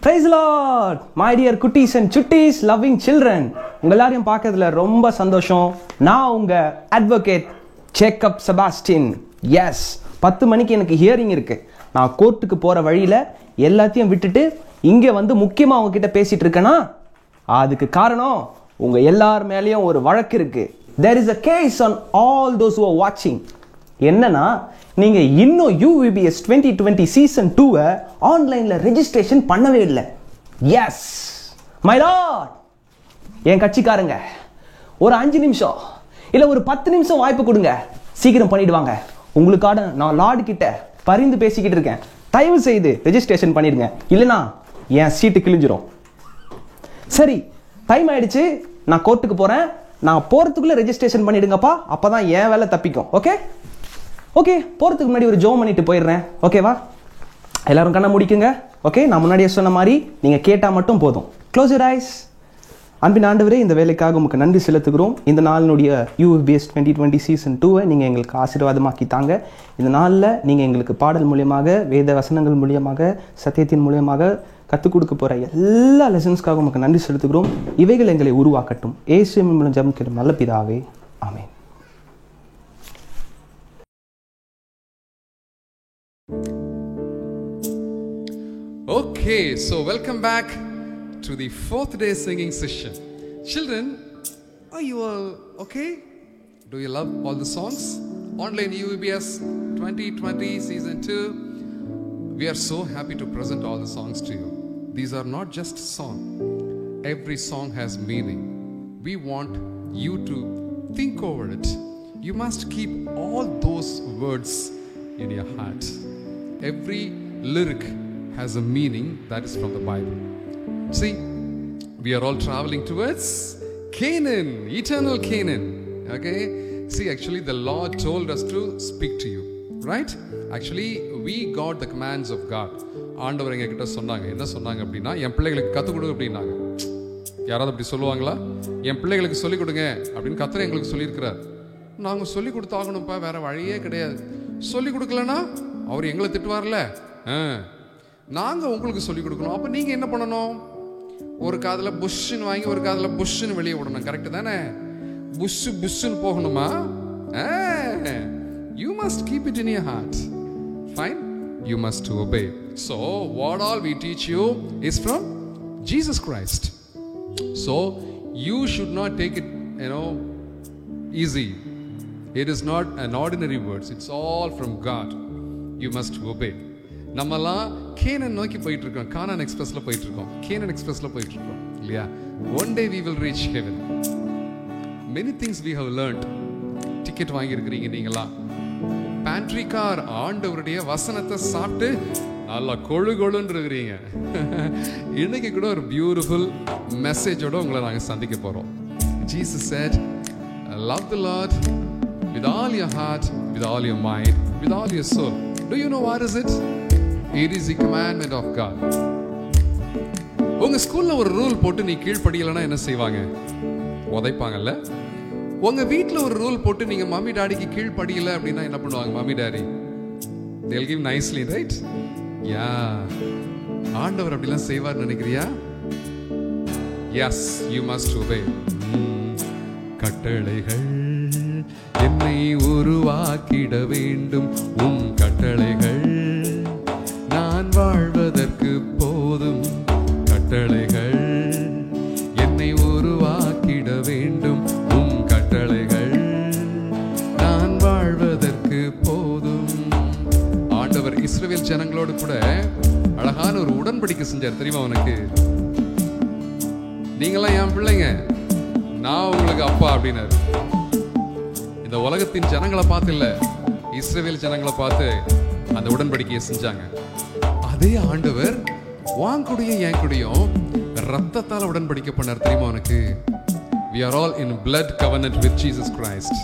Praise the Lord, my dear குட்டீஸ் and Chutties loving children. உங்க எல்லாரையும் பார்க்கறதுல ரொம்ப சந்தோஷம். நான் உங்க அட்வொகேட் ஜேக்கப் செபாஸ்டின். எஸ், 10 மணிக்கு எனக்கு ஹியரிங் இருக்கு. நான் கோர்ட்டுக்கு போற வழியில எல்லாத்தையும் விட்டுட்டு இங்க வந்து முக்கியமா உங்ககிட்ட பேசிட்டு இருக்கேனா, அதுக்கு காரணம் உங்க எல்லார் மேலேயும் ஒரு வழக்கு இருக்கு. There is a case on all those who are watching. என்னன்னா, நீங்க இன்னும் UVBS 2020 சீசன் 2 ஆன்லைன்ல ரெஜிஸ்ட்ரேஷன் பண்ணவே இல்லை. எஸ் மை லார்ட், என் கட்சிக்காரங்க ஒரு 5 நிமிஷம் இல்ல ஒரு 10 நிமிஷம் வாய்ப்பு கொடுங்க, சீக்கிரம் பண்ணிடுவாங்க. உங்களுக்காக நான் லார்டு கிட்ட பரிந்து பேசிக்கிட்டு இருக்கேன். தயவு செய்து ரெஜிஸ்ட்ரேஷன் பண்ணிடுங்க, இல்லைனா என் சீட்டு கிழிஞ்சிரும். சரி, டைம் ஆயிடுச்சு, நான் கோர்ட்டுக்கு போறேன். நான் போறதுக்குள்ள ரெஜிஸ்ட்ரேஷன் பண்ணிடுங்கப்பா, அப்பதான் என் வேலை தப்பிக்கும். ஓகே ஓகே, போறதுக்கு முன்னாடி ஒரு ஜெபம் பண்ணிட்டு போயிடுறேன். ஓகேவா? எல்லாரும் கண்ணை முடிக்குங்க. ஓகே, நான் முன்னாடியே சொன்ன மாதிரி நீங்க கேட்டா மட்டும் போதும். Close your ice. அன்பின் ஆண்டவரே, இந்த வேலைக்காக உங்களுக்கு நன்றி செலுத்துகிறோம். இந்த நாளினுடைய UVBS 2020 சீசன் 2 நீங்க எங்களுக்கு ஆசீர்வாதமாக்கி தாங்க. இந்த நாளில் நீங்க எங்களுக்கு பாடல் மூலியமாக, வேத வசனங்கள் மூலியமாக, சத்தியத்தின் மூலியமாக கற்றுக் கொடுக்க போற எல்லா லெசன்ஸ்க்காக உங்களுக்கு நன்றி செலுத்துகிறோம். இவைகள் எங்களை உருவாக்கட்டும். இயேசுவின் மூலம் ஜெபிக்கிறோம் நல்ல பிதாவே, ஆமென். Okay, so welcome back to the 4th day singing session. Children, are you all okay? Do you love all the songs? Online UVBS 2020 season 2. We are so happy to present all the songs to you. These are not just songs. Every song has meaning. We want you to think over it. You must keep all those words in your heart. Every lyric has a meaning that is from the Bible. See, we are all traveling towards Canaan, eternal Canaan. Okay? See, actually the Lord told us to speak to you, right? Actually, we got the commands of God. ஆண்டவர் எங்க கிட்ட சொன்னாங்க. என்ன சொன்னாங்க அப்படின்னா, என் பிள்ளைகளுக்கு கற்றுக் கொடுங்க அப்படின்னாங்க. யாராவது அப்படி சொல்லுவாங்களா? என் பிள்ளைகளுக்கு சொல்லிக் கொடுங்க அப்படின்னு கர்த்தர் எங்களுக்கு சொல்லியிருக்கிறார். நாங்கள் சொல்லிக் கொடுத்தாகணும்ப்பா, வேற வழியே கிடையாது. சொல்லிக் கொடுக்கலன்னா அவர் எங்களை திட்டுவார்ல. நாங்கள் உங்களுக்கு சொல்லிக் கொடுக்கணும். அப்போ நீங்கள் என்ன பண்ணணும்? ஒரு காதில் புஷ்ஷுன்னு வாங்கி ஒரு காதில் புஷ்ஷுன்னு வெளியே விடணும். கரெக்டு தானே? புஷ்ஷு புஷ்ஷுன்னு போகணுமா? You must keep it in your heart. Fine? You must obey. So, what all we teach you is from Jesus Christ. So, you should not take it, easy. It is not an ordinary words. It's all from God. You must obey. நம்மலாம் Canon நோக்கி போயிட்டு இருக்கோம். கானான் எக்ஸ்பிரஸ்ல போயிட்டு இருக்கோம். Canon எக்ஸ்பிரஸ்ல போயிட்டு இருக்கோம் இல்லையா? One day we will reach heaven. Many things we have learned. Ticket வாங்கி இருக்கிறீங்க நீங்களா? பேண்ட்ரி கார் ஆண்டவருடைய வசனத்தை சாப்பிட்டு நல்லா கொழு கொழுன்னு இருக்கிறீங்க. இன்னைக்கு கூட ஒரு பியூட்டிஃபுல் மெசேஜோட உங்களை நாங்கள் சந்திக்க போறோம். Jesus said, love the Lord with all your heart, with all your mind, with all your soul. Do you know what is it? It is the commandment of God. உங்க ஸ்கூல்ல ஒரு ரூல் போட்டு நீ கீழ்ப்படியலன்னா என்ன செய்வாங்க? உதைப்பாங்கல்ல. உங்க வீட்ல ஒரு ரூல் போட்டு நீங்க மம்மி டாடிக்கு கீழ்ப்படியல அப்படின்னா என்ன பண்ணுவாங்க mummy daddy? They'll give nicely, right? Yeah. ஆண்டவர் அப்படிலாம் செய்வார் நினைக்கிறியா? Yes, you must obey. கட்டளைகள் என்னை உருவாக்கிட வேண்டும், உம் கட்டளைகள் நான் வாழ்வதற்கு போதும். கட்டளைகள் என்னை உருவாக்கிட வேண்டும், உம் கட்டளைகள் நான் வாழ்வதற்கு போதும். ஆண்டவர் இஸ்ரவேல் ஜனங்களோடு கூட அழகான ஒரு உடன்படிக்கை செஞ்சார். தெரியுமா உனக்கு? நீங்களாம் என் பிள்ளைங்க, நான் உங்களுக்கு அப்பா அப்படின்னாரு. இந்த உலகத்தின் ஜனங்களை பார்த்து இல்ல, இஸ்ரவேல் ஜனங்களை பார்த்து அந்த உடன்படிக்கையை செஞ்சாங்க. அதே ஆண்டவர் வாங்குடியும் என் குடியும் ரத்தத்தால் உடன்படிக்கை பண்ணார். தெரியுமா உனக்கு? We are all in blood covenant with Jesus Christ.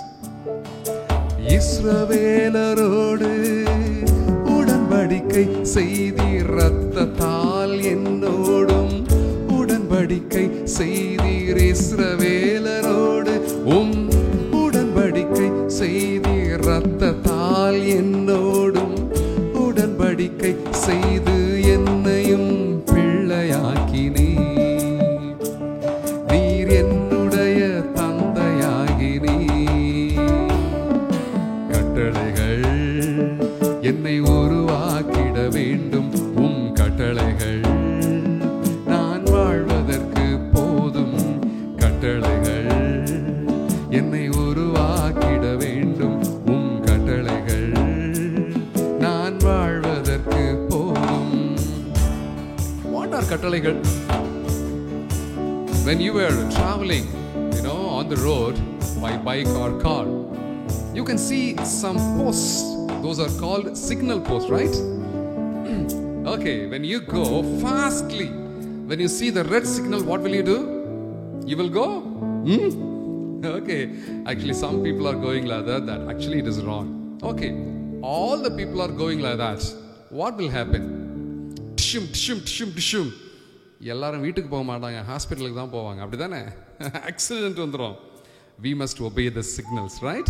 இஸ்ரவேலரோடு உடன்படிக்கை செய்தி ரத்தத்தால் என்னோடும் உடன்படிக்கை செய்தீர். இஸ்ரவேலரோடு உடன்படிக்கை செய்தி ரத்தத்தால் என்னோடும் உடன்படிக்கை செய்து என்னையும் பிள்ளையா What are கட்டளைகள்? When you were traveling, on the road by bike or car, you can see some posts. Those are called signal posts, right? Okay, when you go fastly, when you see the red signal, what will you do? You will go? Okay, actually some people are going like that actually it is wrong. Okay, all the people are going like that. What will happen? Tshum tshum tshum tshum. எல்லாரும் வீட்டுக்கு போக மாட்டாங்க, ஹாஸ்பிட்டலுக்கு தான் போவாங்க, அப்படிதானே? Accident வந்துடும். We must obey the signals, right?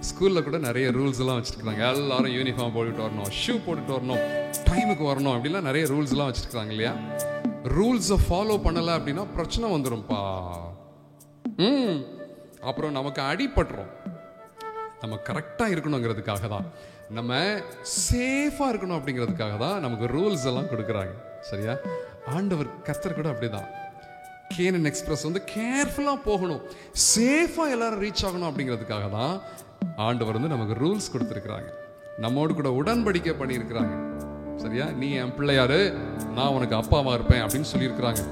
ஸ்கூலில் கூட நிறைய ரூல்ஸ் எல்லாம் வச்சுருக்காங்க. எல்லாரும் யூனிஃபார்ம் போட்டுட்டு வரணும், ஷூ போட்டுட்டு வரணும், டைமுக்கு வரணும், அப்படிலாம் நிறைய ரூல்ஸ் எல்லாம் வச்சுருக்காங்க இல்லையா? ரூல்ஸை ஃபாலோ பண்ணலை அப்படின்னா பிரச்சனை வந்துடும்ப்பா. அப்புறம் நமக்கு அடிபட்டுரும். நம்ம கரெக்டாக இருக்கணுங்கிறதுக்காக தான், நம்ம சேஃபாக இருக்கணும் அப்படிங்கிறதுக்காக தான் நமக்கு ரூல்ஸ் எல்லாம் கொடுக்குறாங்க. சரியா? ஆண்டவர் கர்த்தர் கூட அப்படிதான். கேனன் எக்ஸ்பிரஸ் வந்து கேர்ஃபுல்லாக போகணும், சேஃபாக எல்லாரும் ரீச் ஆகணும் அப்படிங்கிறதுக்காக தான் ஆண்டவர் வந்து நமக்கு ரூல்ஸ் கொடுத்துருக்குறாங்க, நம்மோடு கூட உடன்படிக்கை பண்ணியிருக்கிறாங்க. சரியா? நீ என் பிள்ளையாரு, நான் உனக்கு அப்பாவா இருப்பேன் அப்படின்னு சொல்லியிருக்கிறாங்க.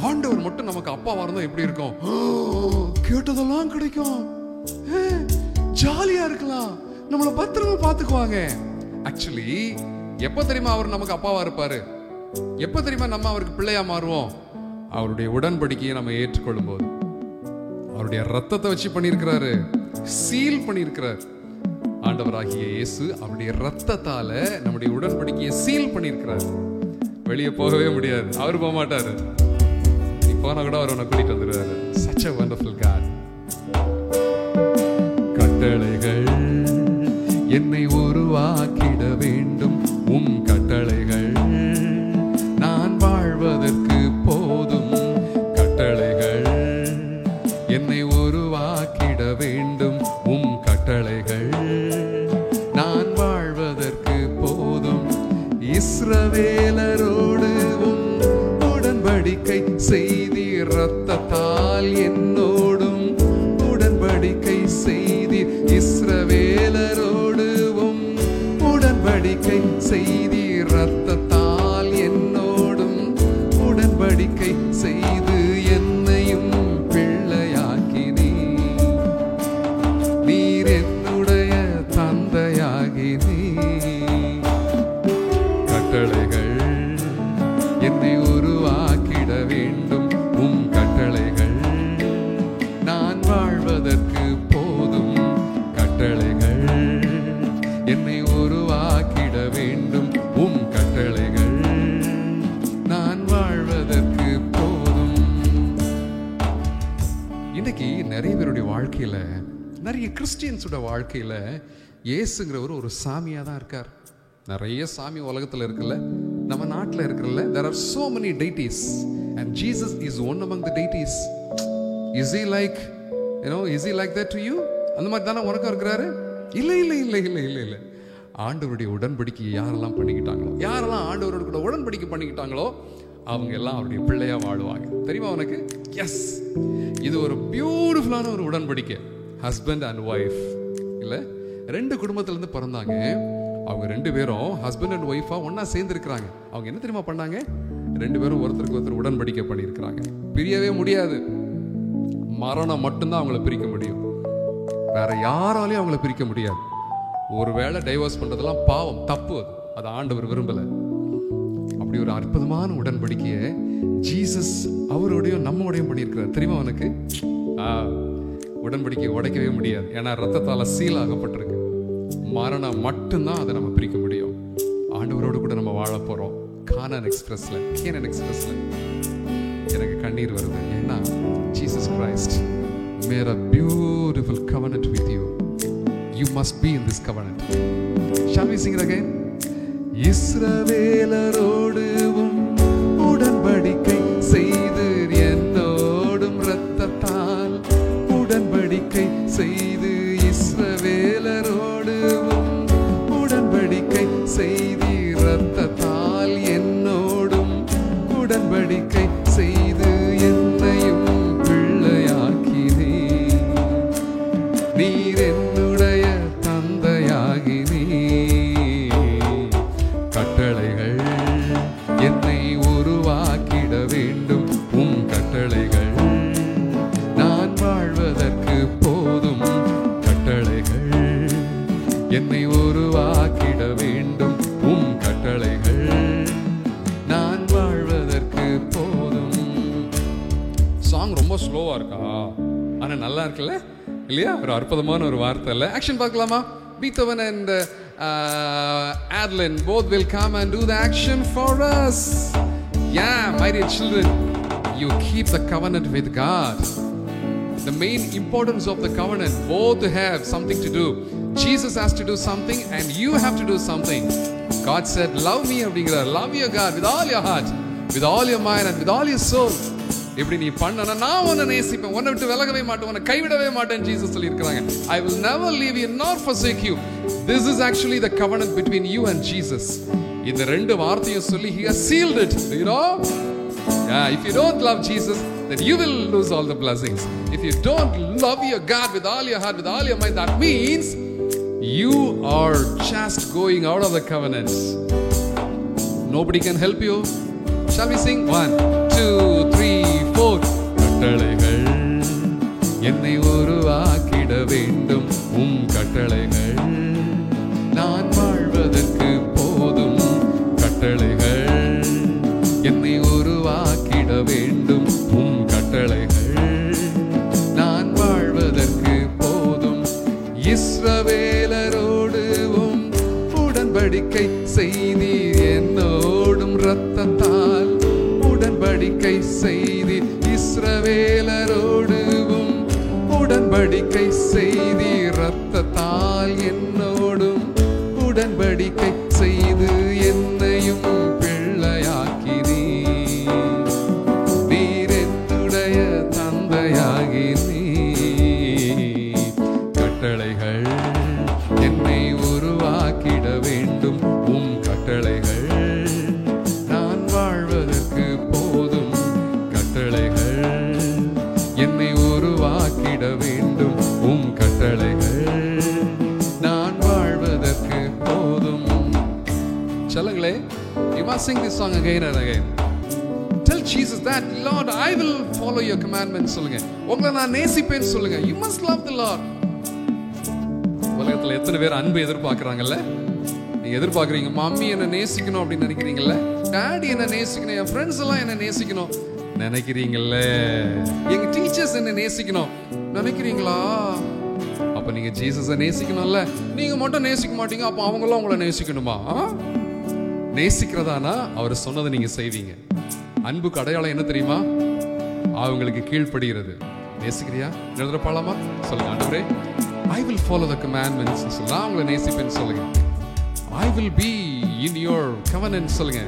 ஆண்டவர் மட்டும் நமக்கு அப்பாவா இருந்தால் எப்படி இருக்கும்? கேட்டதெல்லாம் கிடைக்கும், ஜாலியா இருக்கலாம், நம்மளை பத்திரமா பார்த்துக்குவாங்க. ஆக்சுவலி எப்போ தெரியுமா அவர் நமக்கு அப்பாவா இருப்பாரு? எப்போ தெரியுமா நம்ம அவருக்கு பிள்ளையா மாறுவோம்? அவருடைய உடன்படிக்கையை நம்ம ஏற்றுக்கொள்ளும் போது. அவருடைய ரத்தத்தை வச்சு பண்ணியிருக்கிறாரு, சீல் பண்ணியிருக்கிறார். ஆண்டவராகிய இயேசு அவருடைய ரத்தத்தால நம்முடைய உடன்படிக்கையை சீல் பண்ணியிருக்கிறார். வெளியே போகவே முடியாது, அவர் போக மாட்டாரு. நீ போனா கூட அவர் உன்னை கூட்டிட்டு வந்துடுவாரு. Such a wonderful God. கட்டளைகள் என்னை உருவாக்கிட வேண்டும், உம் கட்டளைகள் நான் வாழ்வதற்கு போதும். கட்டளைகள் என்னை உருவாக்கிட வேண்டும், உம் கட்டளைகள் நான் வாழ்வதற்கு போதும். இஸ்ரவேலரோடு உம் உடன்படிக்கை செய்தீர், இரத்தத்தால் என்னோடும் உடன்படிக்கை செய்தீர். இஸ்ரவேலரோடு உம் உடன்படிக்கை செய்தீர், இரத்தத்தால் என்னோடும் உடன்படிக்கை செய்து என்னையும் பிள்ளையாக்கினீர். நீர் என்னுடைய தந்தையாகினீர். கட்டளைகள் என்னை உருவாக்கிட வேண்டும், உம் கட்டளைகள் நான் வாழ்வதற்கு போதும். கட்டளைகள் என்னை உருவாக்கிட வேண்டும், உம் கட்டளைகள் நான் வாழ்வதற்கு போதும். இன்னைக்கு நிறைய பேருடைய வாழ்க்கையில, நிறைய கிறிஸ்டியன்ஸோட வாழ்க்கையில இயேசுங்கிறவர் ஒரு சாமியா தான் இருக்கார். நிறைய சாமி உலகத்துல இருக்குல்ல, நம்ம நாட்டில் இருக்கிறல்ல. There are so many deities and Jesus is one among the deities. Is he like, is he like that to you? அந்த மாதிரி தானே உனக்கும் இருக்கிறாரு? இல்லை இல்லை இல்லை இல்லை இல்லை இல்லை. ஆண்டவருடைய உடன்படிக்கையை யாரெல்லாம் பண்ணிக்கிட்டாங்களோ, யாரெல்லாம் ஆண்டவரோட கூட உடன்படிக்கை பண்ணிக்கிட்டாங்களோ அவங்க எல்லாம் அவருடைய பிள்ளையா வாழுவாங்க. தெரியுமா உனக்கு? எஸ், இது ஒரு பியூட்டிஃபுல்லான ஒரு உடன்படிக்கை. ஹஸ்பண்ட் அண்ட் ஒய்ஃப் இல்லை, ரெண்டு குடும்பத்திலேருந்து பிறந்தாங்க. அவங்க ரெண்டு பேரும் ஹஸ்பண்ட் அண்ட் ஒய்ஃபா ஒன்னா சேர்ந்து இருக்கிறாங்க. அவங்க என்ன தெரியுமா பண்ணாங்க? ரெண்டு பேரும் ஒருத்தருக்கு ஒருத்தர் உடன்படிக்கை பண்ணியிருக்கிறாங்க. பிரியவே முடியாது, மரணம் மட்டும்தான் அவங்கள பிரிக்க முடியும், வேற யாராலையும் அவங்கள பிரிக்க முடியாது. ஒருவேளை டைவர்ஸ் பண்றதெல்லாம் பாவம், தப்பு, அது ஆண்டவர் விரும்பல. அப்படி ஒரு அற்புதமான உடன்படிக்கையை ஜீசஸ் அவரோடையும் நம்மோடையும் பண்ணியிருக்கிறார். தெரியுமா உனக்கு? உடன்படிக்கையை உடைக்கவே முடியாது, ஏன்னா ரத்தத்தால சீல் ஆகப்பட்டிருக்கு. மரணம் மட்டும்தான் அதை நம்ம பிரிக்க முடியும். ஆண்டவரோடு கூட நம்ம வாழ போறோம். கேனன் எக்ஸ்பிரஸ்ல எனக்கு கண்ணீர் வருது, ஏன்னா Jesus Christ made a beautiful covenant with you. You must be in this covenant. Shall we sing it again? இஸ்ரவேலரோடு உடன்படிக்கை செய்து என்னோடும் இரத்தத்தால் உடன்படிக்கை செய்து. இஸ்ரவேலரோடு உடன்படிக்கை செய்து இரத்தத்தால் என்னோடும் உடன்படிக்கை செய்து என்னையும் பிள்ளையாக்கினீர். நீர் என்னுடைய தந்தையாகினீர். கட்டளைகள் என்னை உருவாக்கிட ஸ்லோவா இருக்கா, ஆனா நல்லா இருக்குல்ல இல்லையா? ஒரு அற்புதமான ஒரு வார்த்தை இல்ல? ஆக்ஷன் பார்க்கலாமா? Beethoven and Adeline both will come and do the action for us. Yeah, my dear children, you keep the covenant with God. The main importance of the covenant, both have something to do. Jesus has to do something and you have to do something. God said, love me அப்படிங்கற, love your God with all your heart, with all your mind and with all your soul. இப்படி நீ பண்ணனா நான் உன்னை நேசிப்பேன், உன்னை விட்டு விலகவே மாட்டேன், உன்னை கைவிடவே மாட்டேன் ஜீசஸ் சொல்லியிருக்காங்க. I will never leave you nor forsake you. This is actually the covenant between you and Jesus. இந்த ரெண்டு வார்த்தையும் சொல்லி he has sealed it. Do you know? Yeah, if you don't love Jesus, then you will lose all the blessings. If you don't love your God with all your heart, with all your mind, that means you are just going out of the covenants. Nobody can help you. Shall we sing? 1, 2, 3, 4. கட்டளைகள் என்னை உருவாக்கிட வேண்டும், உம் கட்டளைகள் நான் வாழ்வதற்கு போதும். கட்டளைகள் என்னை உருவாக்கிட வேண்டும், உம் கட்டளைகள் நான் வாழ்வதற்கு போதும். இஸ்ரவேலரோடு உம் உடன்படிக்கை செய்தீர், என்னோடும் இரத்தத்தால் உடன்படிக்கை செய்தீர். இஸ்ரவேலரோடு உம் உடன்படிக்கை செய்தீர், இரத்தத்தால் என்னோடும் உடன்படிக்கை செய்து என்னையும் பிள்ளையாக்கி நீர் என்னுடைய தந்தையாகி கட்டளைகள் என்னை உருவாக்கிட வேண்டும், உம் கட்டளைகள் நான் வாழ்வதற்கு போதும். கட்டளைகள் என்னை உருவாக்கிட வேண்டும், உம் கட்டளைகள் நான் வாழ்வதற்கு போதும். சொல்லுங்களே, you must sing this song again and again. Tell Jesus that, Lord, I will follow your commandments. சொல்லுங்க, உங்களை நான் நேசிப்பேன் சொல்லுங்க. You must love the Lord. உலகத்துல எத்தனை பேர் அன்பு எதிர்பார்க்கறாங்கல்ல? நீங்க எதிர்பார்க்கறீங்க, மம்மி என்ன நேசிக்கணும் அப்படின்னு நினைக்கிறீங்கல்ல, டாடி என்ன நேசிக்கணும், என் ஃப்ரெண்ட்ஸ் எல்லாம் என்ன நேசிக்கணும் நினைக்கிறீங்கல்ல, எங்க டீச்சர்ஸ் என்ன நேசிக்கணும் நினைக்கிறீங்களா? அப்ப நீங்க ஜீசஸை நேசிக்கணும்ல. நீங்க மட்டும் நேசிக்க மாட்டீங்க, அப்ப அவங்க எல்லாம் உங்களை நேசிக்கணுமா? நேசிக்கிறதானா அவர் சொன்னதை நீங்க செய்வீங்க. அன்புக்கு அடையாளம் என்ன தெரியுமா? அவங்களுக்கு கீழ்ப்படுகிறது. நேசிக்கிறியா? எழுதுற பாலாமா? சொல்லுங்க, ஆண்டவரே I will follow the commandments. நான் உங்களை நேசிப்பேன்னு சொல்லுங்க. I will be in your covenant சொல்லுங்க.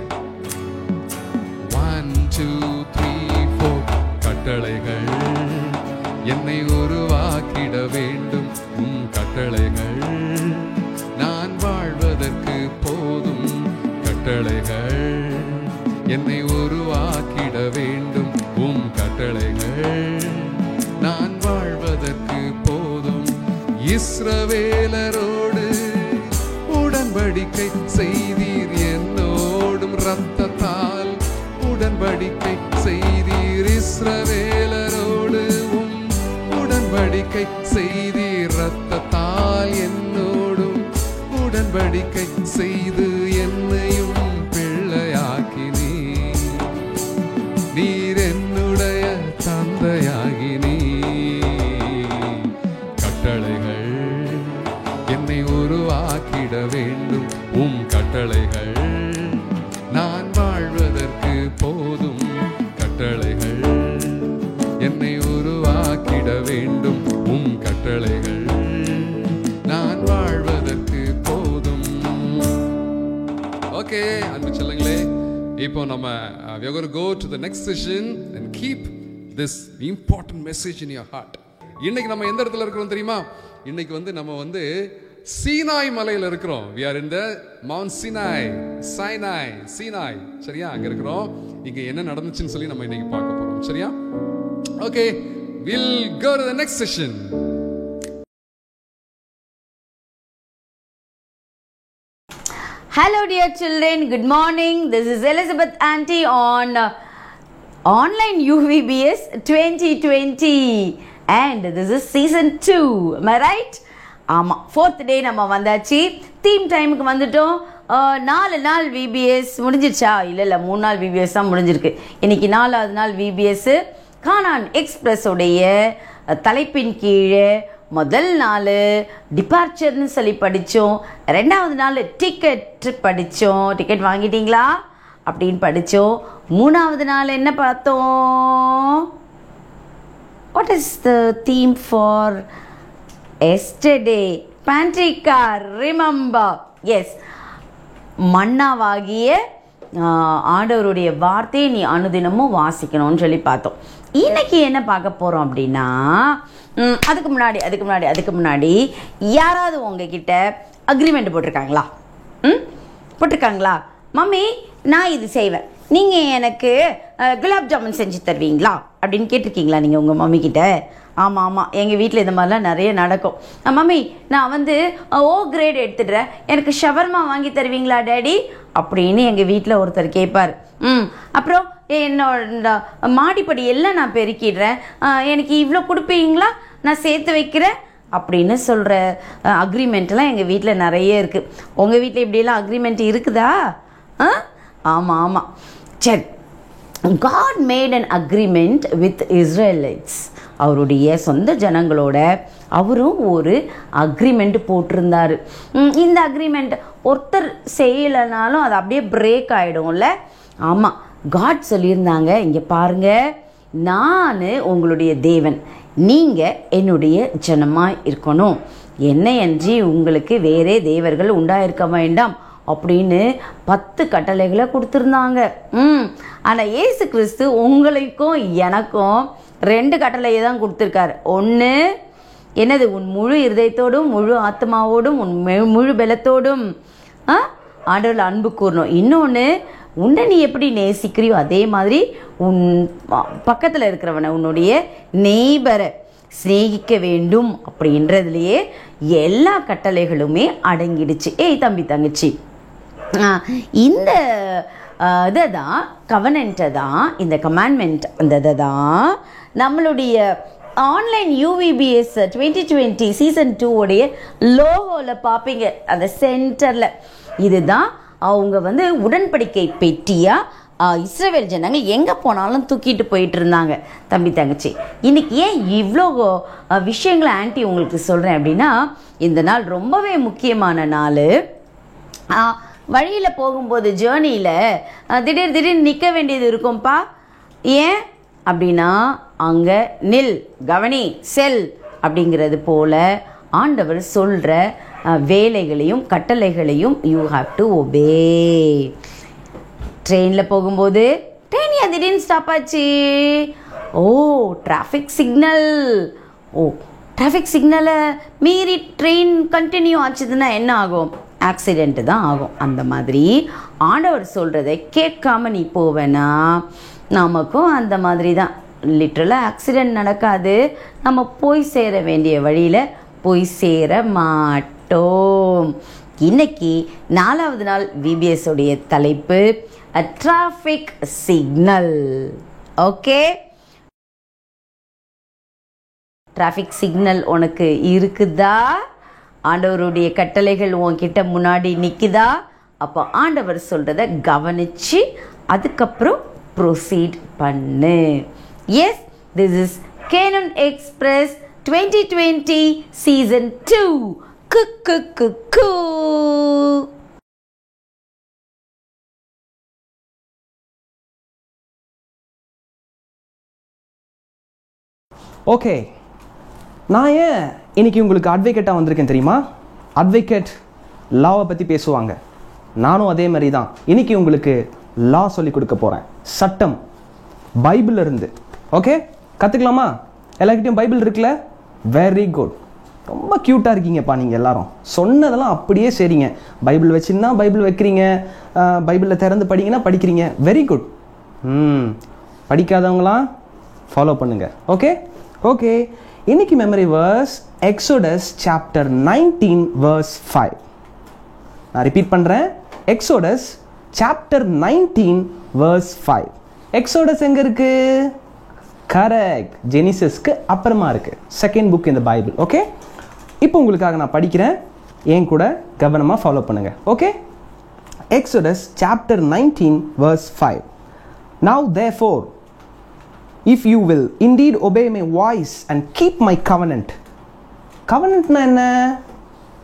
1, 2, 3, 4. கட்டளைகள் என்னை உருவாக்கிட வேண்டும், உம் கட்டளைகள் நான் வாழ்வதற்கு போதும். கட்டளைகள் என்னை உருவாக்கிட வேண்டும், உம் கட்டளைகள் நான் வாழ்வதற்கு போதும். இஸ்ரவேலரோடு உடன்படிக்கை செய்தீர், என்னோடும் இரத்தத்தால் உடன்படிக்கை செய்தீர். இஸ்ரவேலரோடு உடன்படிக்கை செய்தீர், இரத்தத்தால் என்னோடும் உடன்படிக்கை செய்து என்னையும் பிள்ளையாக்கி நீர் என்னுடைய தந்தையாகி கட்டளைகள் என்னை உருவாக்கிட வேண்டும், உம் கட்டளைகள் நான் வாழ்வதற்கு போதும். கட்டளைகள் என்னை உருவாக்கிட வேண்டும், உம் கட்டளைகள் நான் வாழ்வதற்கு போதும். ஓகே, அன்பு செல்லுங்களே, இப்போ நம்ம we are going to go to the next session and keep this important message in your heart. இன்னைக்கு நம்ம எந்த இடத்துல இருக்கிறோம் தெரியுமா? இன்னைக்கு நம்ம சீனாய் மலையில இருக்கிறோம். we are in the Mount Sinai. சரியா? அங்க இருக்கிறோம். இங்க என்ன நடந்துச்சுன்னு சொல்லி நம்ம இன்னைக்கு பார்க்க போறோம். சரியா? Okay, we'll go to the next session. Hello dear children, good morning. This is Elizabeth Aunty on online UVBS 2020 and this is season 2. Am I right? ஆமா, 4th day நம்ம வந்தாச்சு. தீம் டைமுக்கு வந்துட்டோம். 4 நாள் VBS முடிஞ்சிருச்சா? இல்லை 3 நாள் VBS தான் முடிஞ்சிருக்கு. இன்னைக்கு 4வது நாள் VBS. கானான் எக்ஸ்பிரஸ் உடைய தலைப்பின் கீழே முதல் நாள் டிபார்ச்சர்னு சொல்லி படித்தோம், ரெண்டாவது நாள் டிக்கெட் படித்தோம், டிக்கெட் வாங்கிட்டீங்களா அப்படின்னு படித்தோம், மூணாவது நாள் என்ன பார்த்தோம்? What is the theme for yesterday? Pantrika, remember? Yes. மன்னாவாகிய ஆண்டவருடைய வார்த்தையை நீ அனுதினமும் வாசிக்கணும்னு சொல்லி பார்த்தோம். இன்னைக்கு என்ன பார்க்க போகிறோம் அப்படின்னா, அதுக்கு முன்னாடி யாராவது உங்ககிட்ட அக்ரிமெண்ட் போட்டிருக்காங்களா? போட்டிருக்காங்களா? மம்மி நான் இது செய்வேன், நீங்கள் எனக்கு குலாப் ஜாமுன் செஞ்சு தருவீங்களா அப்படின்னு கேட்டிருக்கீங்களா நீங்கள் உங்கள் மம்மி கிட்ட? ஆமாம், எங்கள் வீட்டில் இந்த மாதிரிலாம் நிறைய நடக்கும். மம்மி நான் வந்து ஓ கிரேட் எடுத்துடுறேன், எனக்கு ஷவர்மா வாங்கி தருவீங்களா டேடி அப்படின்னு எங்கள் வீட்டில் ஒருத்தர் கேட்பார். அப்புறம் என்னோட மாடிப்படி எல்லாம் நான் பெருக்கிடுறேன், எனக்கு இவ்வளோ கொடுப்பீங்களா, நான் சேர்த்து வைக்கிறேன் அப்படின்னு சொல்கிற அக்ரிமெண்ட்லாம் எங்கள் வீட்டில் நிறைய இருக்குது. உங்கள் வீட்டில் இப்படியெல்லாம் அக்ரிமெண்ட் இருக்குதா? ஆமாம். சரி, God made an agreement with Israelites. அவருடைய சொந்த ஜனங்களோட அவரும் ஒரு அக்ரிமெண்ட் போட்டிருந்தார். இந்த அக்ரிமெண்ட் ஒருத்தர் செய்யலைனாலும் அது அப்படியே பிரேக் ஆகிடும்ல. ஆமாம், காட் சொல்லியிருந்தாங்க, இங்கே பாருங்க, நான் உங்களுடைய தேவன், நீங்கள் என்னுடைய ஜனமாக இருக்கணும், என்னையன்றி உங்களுக்கு வேறே தேவர்கள் உண்டாயிருக்க வேண்டாம் அப்படின்னு 10 கட்டளைகளை கொடுத்துருந்தாங்க. ஆனால் இயேசு கிறிஸ்து உங்களுக்கும் எனக்கும் 2 கட்டளையை தான் கொடுத்துருக்காரு. ஒன்று என்னது? உன் முழு இருதயத்தோடும் முழு ஆத்மாவோடும் உன் முழு பலத்தோடும் ஆண்டவரில் அன்பு கூறணும். இன்னொன்று, உன்னை நீ எப்படி நேசிக்கிறியோ அதே மாதிரி உன் பக்கத்தில் இருக்கிறவனை, உன்னுடைய நெய்பரை சிநேகிக்க வேண்டும் அப்படின்றதுலையே எல்லா கட்டளைகளுமே அடங்கிடுச்சு. ஏய் தம்பி தங்கச்சி, இந்த இதை தான் கவனன்ட்டை தான், இந்த கமாண்ட்மெண்ட் அந்த இதை தான் நம்மளுடைய ஆன்லைன் UVBS 2020 சீசன் 2 உடைய லோகோவில் பார்ப்பீங்க, அந்த சென்டரில். இதுதான் அவங்க வந்து உடன்படிக்கை பெட்டியாக இஸ்ரவேல் ஜனங்கள் எங்கே போனாலும் தூக்கிட்டு போயிட்டு இருந்தாங்க. தம்பி தங்கச்சி, இன்னைக்கு ஏன் இவ்வளோ விஷயங்களை ஆன்ட்டி உங்களுக்கு சொல்கிறேன் அப்படின்னா, இந்த நாள் ரொம்பவே முக்கியமான நாள். வழியில் போகும்போது ஜேர்னியில் திடீர்னு நிற்க வேண்டியது இருக்கும்ப்பா. ஏன் அப்படின்னா, அங்கே நில், கவனி, செல் அப்படிங்கிறது போல் ஆண்டவர் சொல்கிற வேலைகளையும் கட்டளைகளையும் யூ ஹாவ் டு ஒபே. ட்ரெயினில் போகும்போது ட்ரெயின் ஏன் திடீர்னு ஸ்டாப் ஆச்சு? Traffic signal. டிராஃபிக் சிக்னலை மீறி ட்ரெயின் கண்டினியூ ஆச்சுதுன்னா என்ன ஆகும்? ஆக்சிடெண்ட்டு தான் ஆகும். அந்த மாதிரி ஆண்டவர் சொல்கிறத கேட்காம நீ போவேனா, நமக்கும் அந்த மாதிரி தான். லிட்ரலாக ஆக்சிடெண்ட் நடக்காது, நம்ம போய் சேர வேண்டிய வழியில் போய் சேர மாட்டோம். இன்னைக்கு 4வது நாள் VBS உடைய தலைப்பு traffic signal. Okay, traffic signal உனக்கு இருக்குதா? ஆண்டவருடைய கட்டளைகள் உன்கிட்ட முன்னாடி நிற்குதா? அப்போ ஆண்டவர் சொல்கிறத கவனித்து அதுக்கப்புறம் ப்ரொசீட் பண்ணு. Yes, this is Canaan express 2020 season 2. குக்கு. ஓகே, நான் ஏன் இன்னைக்கு உங்களுக்கு அட்வொகேட்டாக வந்திருக்கேன் தெரியுமா? அட்வொகேட் லாவை பற்றி பேசுவாங்க, நானும் அதே மாதிரி தான் இன்னைக்கு உங்களுக்கு லா சொல்லி கொடுக்க போகிறேன். சட்டம் பைபிள் இருந்து. ஓகே, கற்றுக்கலாமா? எல்லாருக்கிட்டையும் பைபிள் இருக்குல்ல? வெரி குட், ரொம்ப க்யூட்டாக இருக்கீங்கப்பா நீங்கள் எல்லாரும். சொன்னதெல்லாம் அப்படியே சரிங்க. பைபிள் வச்சுன்னா பைபிள் வைக்கிறீங்க, பைபிளில் திறந்து படிங்கன்னா படிக்கிறீங்க. Very good. படிக்காதவங்களாம் ஃபாலோ பண்ணுங்க. ஓகே, இன்னைக்கு memory verse Exodus chapter 19 verse 5. நான் ரிப்பீட் பண்ணுறேன், எக்ஸோடஸ் சாப்டர் 19 verse 5. எக்ஸோடஸ் எங்கே இருக்கு? கரெக்ட், ஜெனிசிஸ்க்கு அப்புறமா இருக்கு, செகண்ட் புக் இந்த பைபிள். ஓகே, இப்போ உங்களுக்காக நான் படிக்கிறேன், என் கூட கவனமாக ஃபாலோ பண்ணுங்க. Okay, exodus chapter 19 verse 5. Now therefore if you will indeed obey my voice and keep my covenant. Covenantனா என்ன?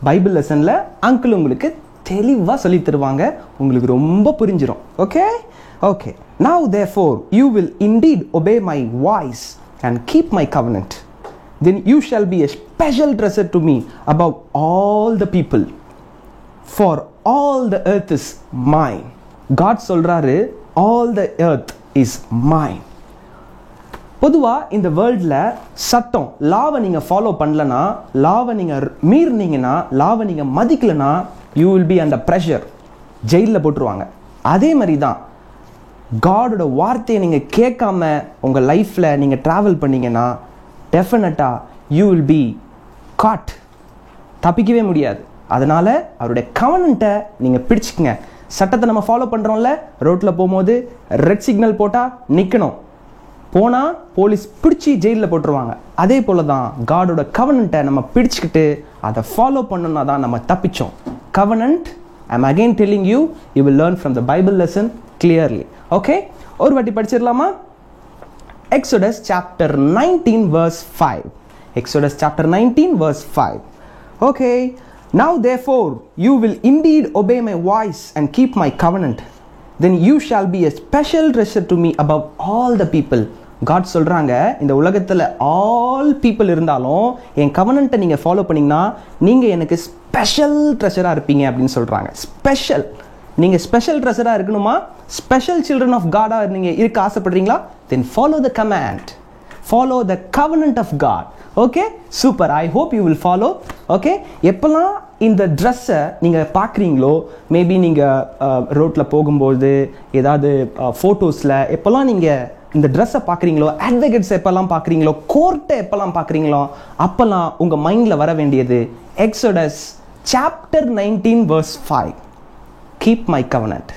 பைபிள் லெசனில் அங்கிள் உங்களுக்கு தெளிவாக சொல்லி தருவாங்க, உங்களுக்கு ரொம்ப புரிஞ்சிடும். Okay okay. Now therefore you will indeed obey my voice and keep my covenant. Then you shall be a special treasure to me above all the people, for all the earth is mine. God சொல்றாரு, all the earth is mine. பொதுவாக இந்த வேர்ல்டில் சட்டம் லாவை நீங்கள் follow பண்ணலனா, லாவை நீங்கள் மீறினீங்கன்னா, லாவை நீங்கள் மதிக்கலைன்னா, you will be under pressure, ஜெயிலில் போட்டுருவாங்க. அதே மாதிரி தான் காடோட வார்த்தையை நீங்கள் கேட்காம உங்கள் லைஃப்பில் நீங்கள் ட்ராவல் பண்ணிங்கன்னா டெஃபினட்டாக யூ வில் பி காட், தப்பிக்கவே முடியாது. அதனால் அவருடைய கவனன்ட்டை நீங்கள் பிடிச்சிக்கங்க. சட்டத்தை நம்ம ஃபாலோ பண்ணுறோம்ல, ரோட்டில் போகும்போது ரெட் சிக்னல் போட்டால் நிற்கணும், போனால் போலீஸ் பிடிச்சி ஜெயிலில் போட்டுருவாங்க. அதே போல் தான் காடோட கவனன்ட்டை நம்ம பிடிச்சிக்கிட்டு அதை ஃபாலோ பண்ணோன்னா தான் நம்ம தப்பிச்சோம். Covenant, I'm again telling you, you will learn from the Bible lesson clearly. Okay, ஒரு வாட்டி படிச்சிடலாமா? Exodus chapter 19 verse 5. Exodus chapter 19 verse 5. Okay, now therefore you will indeed obey my voice and keep my covenant. Then you shall be a special treasure to me above all the people. God சொல்றாங்க, இந்த உலகத்தில் all people இருந்தாலும் என் கவனன்ட்டை நீங்கள் follow பண்ணிங்கன்னா நீங்கள் எனக்கு special ட்ரெஷராக இருப்பீங்க அப்படின்னு சொல்கிறாங்க. ஸ்பெஷல், நீங்கள் ஸ்பெஷல் ட்ரெஷராக இருக்கணுமா? ஸ்பெஷல் சில்ட்ரன் ஆஃப் காடாக நீங்கள் இருக்க ஆசைப்படுறீங்களா? Then follow the command, follow the covenant of God. Okay, super. I hope you will follow. Okay, எப்போல்லாம் இந்த ட்ரெஸ்ஸை நீங்கள் பார்க்குறீங்களோ, மேபி நீங்கள் ரோட்டில் போகும்போது ஏதாவது ஃபோட்டோஸில் எப்போல்லாம் நீங்கள் இந்த ட்ரெஸ்ஸை பார்க்குறீங்களோ, அட்வொகேட்ஸ் எப்போல்லாம் பார்க்குறீங்களோ, கோர்ட்டை எப்போல்லாம் பார்க்குறீங்களோ, அப்போல்லாம் உங்கள் மைண்டில் வர வேண்டியது exodus chapter 19 verse 5. Keep my covenant,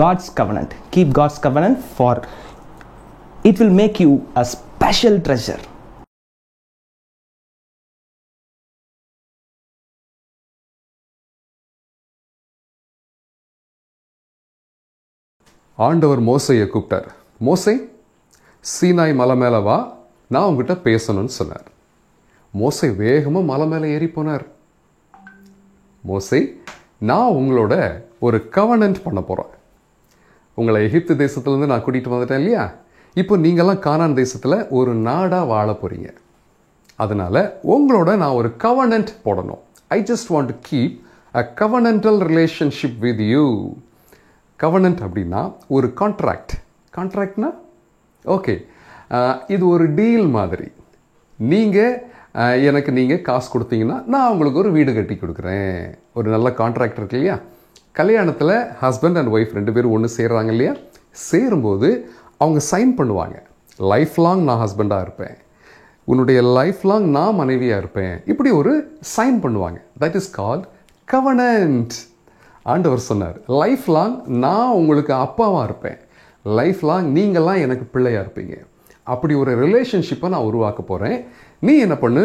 God's covenant. Keep God's covenant, for it will make you a special treasure. ஆண்டவர் மோசையை கூப்பிட்டார். மோசே, சீனாய் மலை மேலே வா, நான் உங்ககிட்ட பேசணும்னு சொன்னார். மோசே வேகமாக மலை மேலே ஏறி போனார். மோசே, நான் உங்களோட ஒரு கவனன்ட் பண்ண போகிறேன். உங்களை எகிப்து தேசத்துலேருந்து நான் கூட்டிகிட்டு வந்துட்டேன் இல்லையா? இப்போ நீங்கள்லாம் கானான் தேசத்தில் ஒரு நாடாக வாழ போகிறீங்க. அதனால் உங்களோட நான் ஒரு கவனன்ட் போடணும். I just want to keep a covenantal relationship with you. Covenant அப்படின்னா ஒரு கான்ட்ராக்ட். கான்ட்ராக்ட்னா ஓகே, இது ஒரு டீல் மாதிரி. நீங்கள் காசு கொடுத்தீங்கன்னா நான் உங்களுக்கு ஒரு வீடு கட்டி கொடுக்குறேன். ஒரு நல்ல கான்ட்ராக்ட் இருக்கு இல்லையா? கல்யாணத்தில் ஹஸ்பண்ட் அண்ட் ஒய்ஃப் 2 பேரும் ஒன்று சேர்றாங்க இல்லையா? சேரும்போது அவங்க சைன் பண்ணுவாங்க, லைஃப் லாங் நான் ஹஸ்பண்டாக இருப்பேன், உன்னுடைய லைஃப் லாங் நான் மனைவியாக இருப்பேன். இப்படி ஒரு சைன் பண்ணுவாங்க. That is called covenant. ஆண்டவர் சொன்னார், லைஃப் லாங் நான் உங்களுக்கு அப்பாவாக இருப்பேன், லைஃப் லாங் நீங்கள்லாம் எனக்கு பிள்ளையாக இருப்பீங்க. அப்படி ஒரு ரிலேஷன்ஷிப்பை நான் உருவாக்க போகிறேன். நீ என்ன பண்ணு,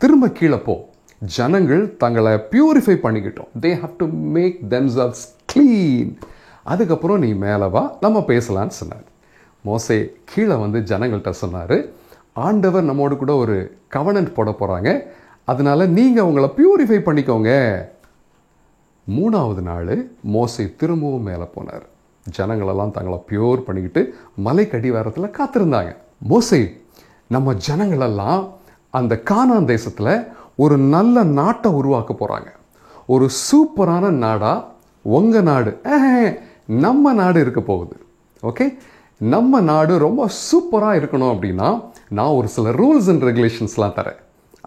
திரும்ப கீழே போ. ஜனங்கள் தங்களை பியூரிஃபை பண்ணிக்கிட்டோம். They have to make themselves clean. அதுக்கப்புறம் நீ மேலே வா, நம்ம பேசலான்னு சொன்னார். மோசே கீழே வந்து ஜனங்கள்கிட்ட சொன்னார், ஆண்டவர் நம்மோடு கூட ஒரு கவனன்ட் போட போகிறாங்க, அதனால நீங்கள் உங்களை பியூரிஃபை பண்ணிக்கோங்க. 3வது நாள் மோசே திரும்பவும் மேலே போனார். ஜனங்களெல்லாம் தங்களை பியூர் பண்ணிக்கிட்டு மலைக்கடிவாரத்தில் காத்திருந்தாங்க. மோசே, நம்ம ஜனங்களெல்லாம் அந்த கானான் தேசத்தில் ஒரு நல்ல நாட்டை உருவாக்க போகிறாங்க. ஒரு சூப்பரான நாடாக உங்கள் நாடு, நம்ம நாடு இருக்க போகுது. ஓகே, நம்ம நாடு ரொம்ப சூப்பராக இருக்கணும் அப்படின்னா நான் ஒரு சில ரூல்ஸ் அண்ட் ரெகுலேஷன்ஸ்லாம் தரேன்.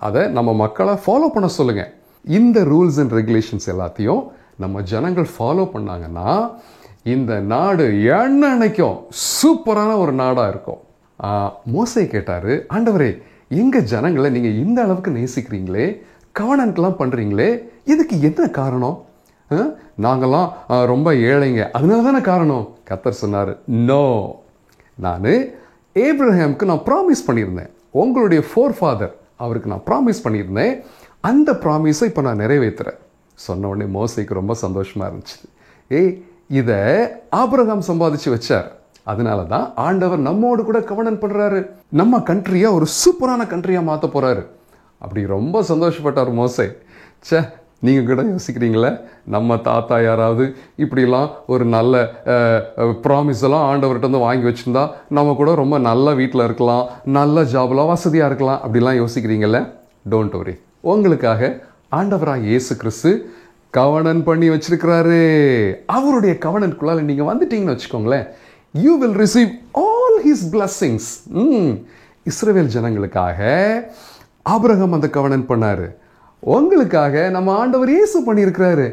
அதை நம்ம மக்களை ஃபாலோ பண்ண சொல்லுங்கள். இந்த ரூல்ஸ் அண்ட் ரெகுலேஷன்ஸ் எல்லாத்தையும் நம்ம ஜனங்கள் ஃபாலோ பண்ணாங்கன்னா இந்த நாடு என்னன்னைக்கும் சூப்பரான ஒரு நாடாக இருக்கும். மோசே கேட்டார், ஆண்டவரே, எங்கள் ஜனங்களை நீங்கள் இந்த அளவுக்கு நேசிக்கிறீங்களே, கவனன்ட்லாம் பண்ணுறீங்களே, இதுக்கு என்ன காரணம்? நாங்கள்லாம் ரொம்ப ஏழைங்க, அதனால தானே காரணம்? கர்த்தர் சொன்னார், நோ, நான் ஏப்ரஹாமுக்கு நான் ப்ராமிஸ் பண்ணியிருந்தேன், உங்களுடைய ஃபோர்ஃபாதர் அவருக்கு நான் ப்ராமிஸ் பண்ணியிருந்தேன், அந்த ப்ராமிஸை இப்போ நான் நிறைவேற்றுறேன். சொன்ன உடனே மோசேக்கு ரொம்ப சந்தோஷமாக இருந்துச்சு. இதை ஆபிரகாம் சம்பாதிச்சு வச்சார், அதனால தான் ஆண்டவர் நம்மோடு கூட கவனம் பண்றாரு. நம்ம கண்ட்ரியை ஒரு சூப்பரான கண்ட்ரியா மாற்ற போறாரு. அப்படி ரொம்ப சந்தோஷப்பட்டார் மோசே. நீங்கள் கூட யோசிக்கிறீங்களே, நம்ம தாத்தா யாராவது இப்படிலாம் ஒரு நல்ல ப்ராமிஸ் எல்லாம் ஆண்டவர்கிட்ட வந்து வாங்கி வச்சுருந்தா நம்ம கூட ரொம்ப நல்ல வீட்டில் இருக்கலாம், நல்ல ஜாப்லாம் வசதியாக இருக்கலாம், அப்படிலாம் யோசிக்கிறீங்கள. டோன்ட் வரி, உங்களுக்காக ஆண்டவராக இயேசு கிறிஸ்து கவனம் பண்ணி வச்சிருக்கிறாரு. அவருடைய கவனத்துக்குள்ளால நீங்கள் வந்துட்டீங்கன்னு வச்சுக்கோங்களேன், you will receive all his blessings. இஸ்ரவேல் ஜனங்களுக்காக ஆபிரகாம் அந்த கவனம் பண்ணாரு. உங்களுக்காக நம்ம ஆண்டவர் இயேசு பண்ணியிருக்கிறாரு.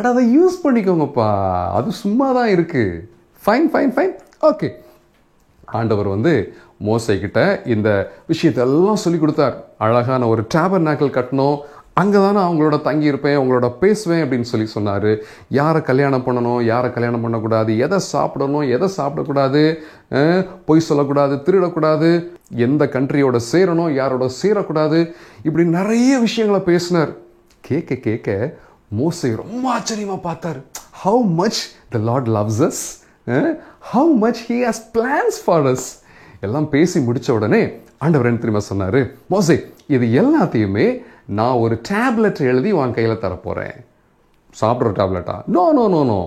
அதை யூஸ் பண்ணிக்கோங்கப்பா, அது சும்மா தான் இருக்கு. Fine fine fine okay. ஆண்டவர் வந்து மோசே கிட்ட இந்த விஷயத்தெல்லாம் சொல்லி கொடுத்தார். அழகான ஒரு டேபர்நாக்கிள் கட்டணும், அங்கே தானே அவங்களோட தங்கி இருப்பேன், அவங்களோட பேசுவேன் அப்படின்னு சொல்லி சொன்னார். யாரை கல்யாணம் பண்ணணும், யாரை கல்யாணம் பண்ணக்கூடாது, எதை சாப்பிடணும், எதை சாப்பிடக்கூடாது, பொய் சொல்லக்கூடாது, திருடக்கூடாது, எந்த கண்ட்ரியோட சேரணும், யாரோட சேரக்கூடாது, இப்படி நிறைய விஷயங்களை பேசினார். கேட்க கேட்க மோசே ரொம்ப ஆச்சரியமா பார்த்தார். How much the Lord loves us, how much he has plans for us. எல்லாம் பேசி முடிச்ச உடனே ஆண்டவர் என்ன தெரியுமா சொன்னாரு, மோசே இது எல்லாத்தையுமே நான் ஒரு டேப்லெட் எழுதி உன் கையில் தரப்போகிறேன். சாப்பிட்ற டேப்லெட்டா? No no no no.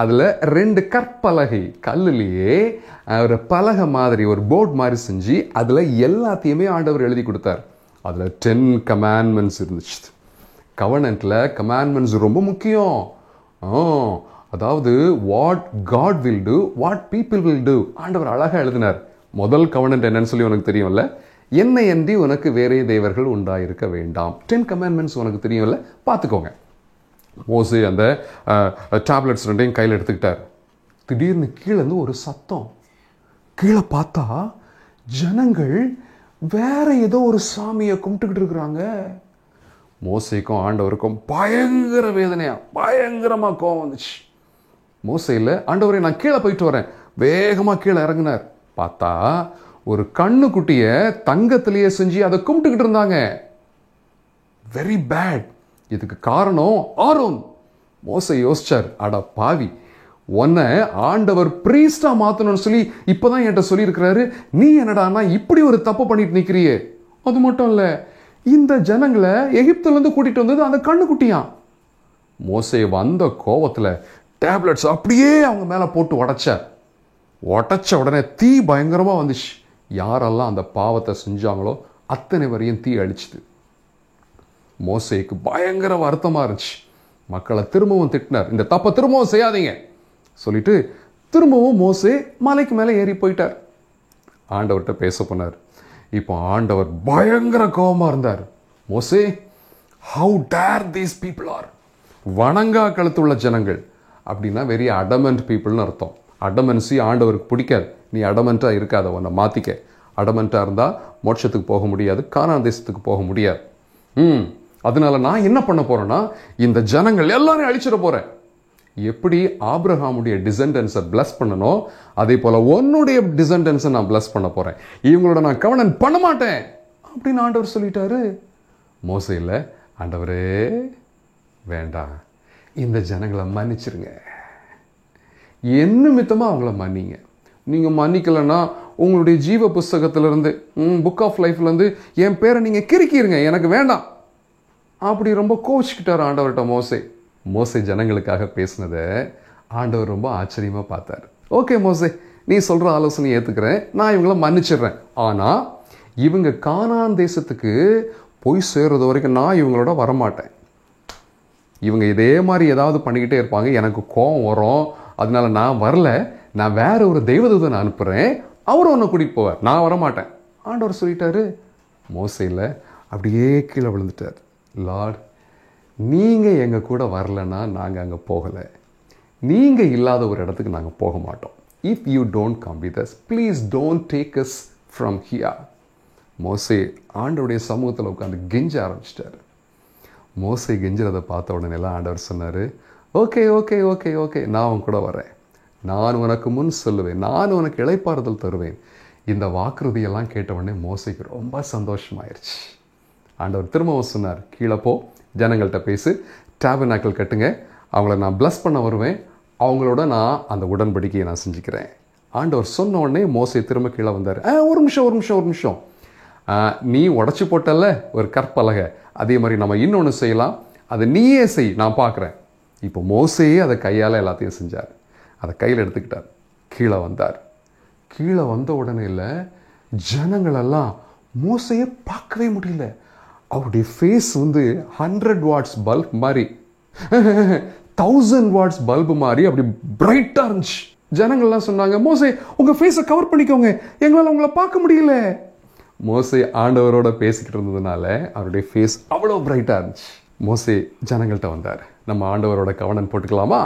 அதில் 2 கற்பலகை கல்லுலேயே ஒரு பலகை மாதிரி ஒரு போர்ட் மாதிரி செஞ்சு அதில் எல்லாத்தையுமே ஆண்டவர் எழுதி கொடுத்தார். அதில் 10 கமாண்ட்மெண்ட்ஸ் இருந்துச்சு. கவர்னன்ட்டில் கமாண்ட்மெண்ட்ஸ் ரொம்ப முக்கியம். அதாவது what God will do, what people will do, ஆண்டவர் அழகாக எழுதினார். முதல் கவர்னன்ட் என்னன்னு சொல்லி உனக்கு தெரியும்ல, என்னை அன்றி உனக்கு வேறே தேவர்கள் உண்டாயிருக்க வேண்டாம். 10 கமாண்ட்மெண்ட்ஸ் உனக்கு தெரியும்ல, பார்த்துக்கோங்க. மோசே அந்த டேப்லெட்ஸ் 2 கையில் எடுத்துக்கிட்டார். திடீர்னு கீழேருந்து ஒரு சத்தம். கீழே பார்த்தா ஜனங்கள் வேற ஏதோ ஒரு சாமியை கும்பிட்டுக்கிட்டு இருக்கிறாங்க. மோசேக்கும் ஆண்டவருக்கும் பயங்கர வேதனையா, பயங்கரமாக கோவம் வந்துச்சு. மோசேயில், ஆண்டவரே நான் கீழே போயிட்டு வரேன், வேகமாக கீழே இறங்கினார். பார்த்தா ஒரு கண்ணுக்குட்டிய தங்கத்திலேயே செஞ்சு அதை கும்பிட்டுக்கிட்டு இருந்தாங்க. Very bad. இதுக்கு காரணம் ஆரோன். மோசே யோசிச்சார், அட பாவி, உன்னை ஆண்டவர் பிரீஸ்டா மாத்தணும்னு சொல்லி இப்பதான் என்கிட்ட சொல்லியிருக்கிறாரு, நீ என்னடானா இப்படி ஒரு தப்பு பண்ணிட்டு நிக்கிறியே. அது மட்டும் இல்ல, இந்த ஜனங்களை எகிப்துல இருந்து கூட்டிட்டு வந்தது அந்த கண்ணுக்குட்டியான். மோசே வந்த கோவத்துல டேப்லெட்ஸ் அப்படியே அவங்க மேல போட்டு உடைச்ச உடனே தீ பயங்கரமா வந்துச்சு. யாரெல்லாம் அந்த பாவத்தை செஞ்சாங்களோ அத்தனை வரையும் தீ அடிச்சுது. மோசேக்கு பயங்கர வருத்தமா இருந்துச்சு. மக்களை திரும்பவும் திட்டினார், இந்த தப்பை திரும்பவும் செய்யாதீங்க சொல்லிட்டு திரும்பவும் மோசே மலைக்கு மேலே ஏறி போயிட்டார். ஆண்டவர்கிட்ட பேச போனார். இப்போ ஆண்டவர் பயங்கர கோபமா இருந்தார். மோசே, how dare these people are, வணங்கா கழுத்துள்ள ஜனங்கள். அப்படின்னா வெரி அடமெண்ட் பீப்புள்னு அர்த்தம். அடமென்சி ஆண்டவருக்கு பிடிக்காது. நீ அடமெண்ட்டாக இருக்காத, உன்னை மாற்றிக்க. அடமெண்ட்டாக இருந்தால் மோட்சத்துக்கு போக முடியாது, கானான் தேசத்துக்கு போக முடியாது. அதனால நான் என்ன பண்ண போறேன்னா, இந்த ஜனங்கள் எல்லாரையும் அழிச்சிட போறேன். எப்படி ஆபிரகாமுடைய டிசெண்டன்ஸை பிளஸ் பண்ணனோ அதே போல உன்னுடைய டிசெண்டன்ஸை நான் பிளஸ் பண்ண போறேன். இவங்களோட நான் கவனம் பண்ண மாட்டேன் அப்படின்னு ஆண்டவர் சொல்லிட்டாரு. மோசே இல்லை, ஆண்டவரே வேண்டாம், இந்த ஜனங்களை மன்னிச்சிருங்க, என்ன நிமித்தமா அவங்கள மன்னிங்க. நீங்க மன்னிக்கலன்னா உங்களுடைய ஜீவ புஸ்தகத்திலிருந்து, புக் ஆஃப் லைஃப்லேருந்து என் பேரை நீங்க கிறுக்கிருங்க, எனக்கு வேண்டாம் அப்படி ரொம்ப கோவிச்சுக்கிட்டார் ஆண்டவர்கிட்ட மோசே. மோசே ஜனங்களுக்காக பேசினதை ஆண்டவர் ரொம்ப ஆச்சரியமா பார்த்தார். ஓகே மோசே, நீ சொல்ற ஆலோசனையை ஏத்துக்கிறேன், நான் இவங்கள மன்னிச்சிடுறேன். ஆனா இவங்க கானான் தேசத்துக்கு போய் சேர்றது வரைக்கும் நான் இவங்களோட வரமாட்டேன். இவங்க இதே மாதிரி ஏதாவது பண்ணிக்கிட்டே இருப்பாங்க, எனக்கு கோபம் வரும், அதனால நான் வரல, நான் வேற ஒரு தெய்வதூதனை அனுப்புறேன், அவர் ஒன்று கூட்டிட்டு போவார், நான் வரமாட்டேன் ஆண்டவர் சொல்லிட்டாரு. மோசேல அப்படியே கீழே விழுந்துட்டார். லார்ட், நீங்கள் எங்கள் கூட வரலன்னா நாங்கள் அங்கே போகலை, நீங்கள் இல்லாத ஒரு இடத்துக்கு நாங்கள் போக மாட்டோம். If you don't come with us, please don't take as from here. மோசே ஆண்டவருடைய சமூகத்தில் உட்காந்து கெஞ்ச ஆரம்பிச்சிட்டாரு. மோசே கெஞ்சுறதை பார்த்த உடனே எல்லாம் ஆண்டவர் சொன்னார், ஓகே ஓகே ஓகே ஓகே, நான் உன் கூட வரேன், நான் உனக்கு முன் சொல்லுவேன், நான் உனக்கு இளைப்பாறுதல் தருவேன். இந்த வாக்குறுதியெல்லாம் கேட்ட உடனே மோசேக்கு ரொம்ப சந்தோஷமாயிருச்சு. ஆண்டவர் திரும்பவும் சொன்னார், கீழே போ, ஜனங்கள்கிட்ட பேசு, டேபர்நாக்கிள் கட்டுங்க, அவங்கள நான் பிளஸ் பண்ண வருவேன், அவங்களோட நான் அந்த உடன்படிக்கையை நான் செஞ்சுக்கிறேன் ஆண்டவர் சொன்ன உடனே மோசே திரும்ப கீழே வந்தார். ஒரு நிமிஷம் நீ உடச்சி போட்டல ஒரு கற்பலகை, அதே மாதிரி நம்ம இன்னொன்று செய்யலாம், அதை நீயே செய், நான் பார்க்குறேன். இப்போ மோசேயே அதை கையால் எல்லாத்தையும் செஞ்சார். அதை கையில் எடுத்துக்கிட்டார், கீழே வந்தார். கீழே வந்த உடனே இல்லை, ஜனங்களெல்லாம் மோசையை பார்க்கவே முடியல. அவருடைய ஃபேஸ் 100 வாட்ஸ் பல்ப் மாதிரி 1000 வாட்ஸ் பல்பு மாதிரி அப்படி பிரைட்டாக இருந்துச்சு. ஜனங்கள்லாம் சொன்னாங்க, மோசே உங்கள் ஃபேஸை கவர் பண்ணிக்கோங்க, எங்களால் உங்களை பார்க்க முடியல. மோசே ஆண்டவரோட பேசிக்கிட்டு இருந்ததுனால அவருடைய ஃபேஸ் அவ்வளோ பிரைட்டாக இருந்துச்சு. மோசே ஜனங்கள்கிட்ட வந்தார், நம்ம ஆண்டவரோட கவனன் போட்டுக்கலாமா?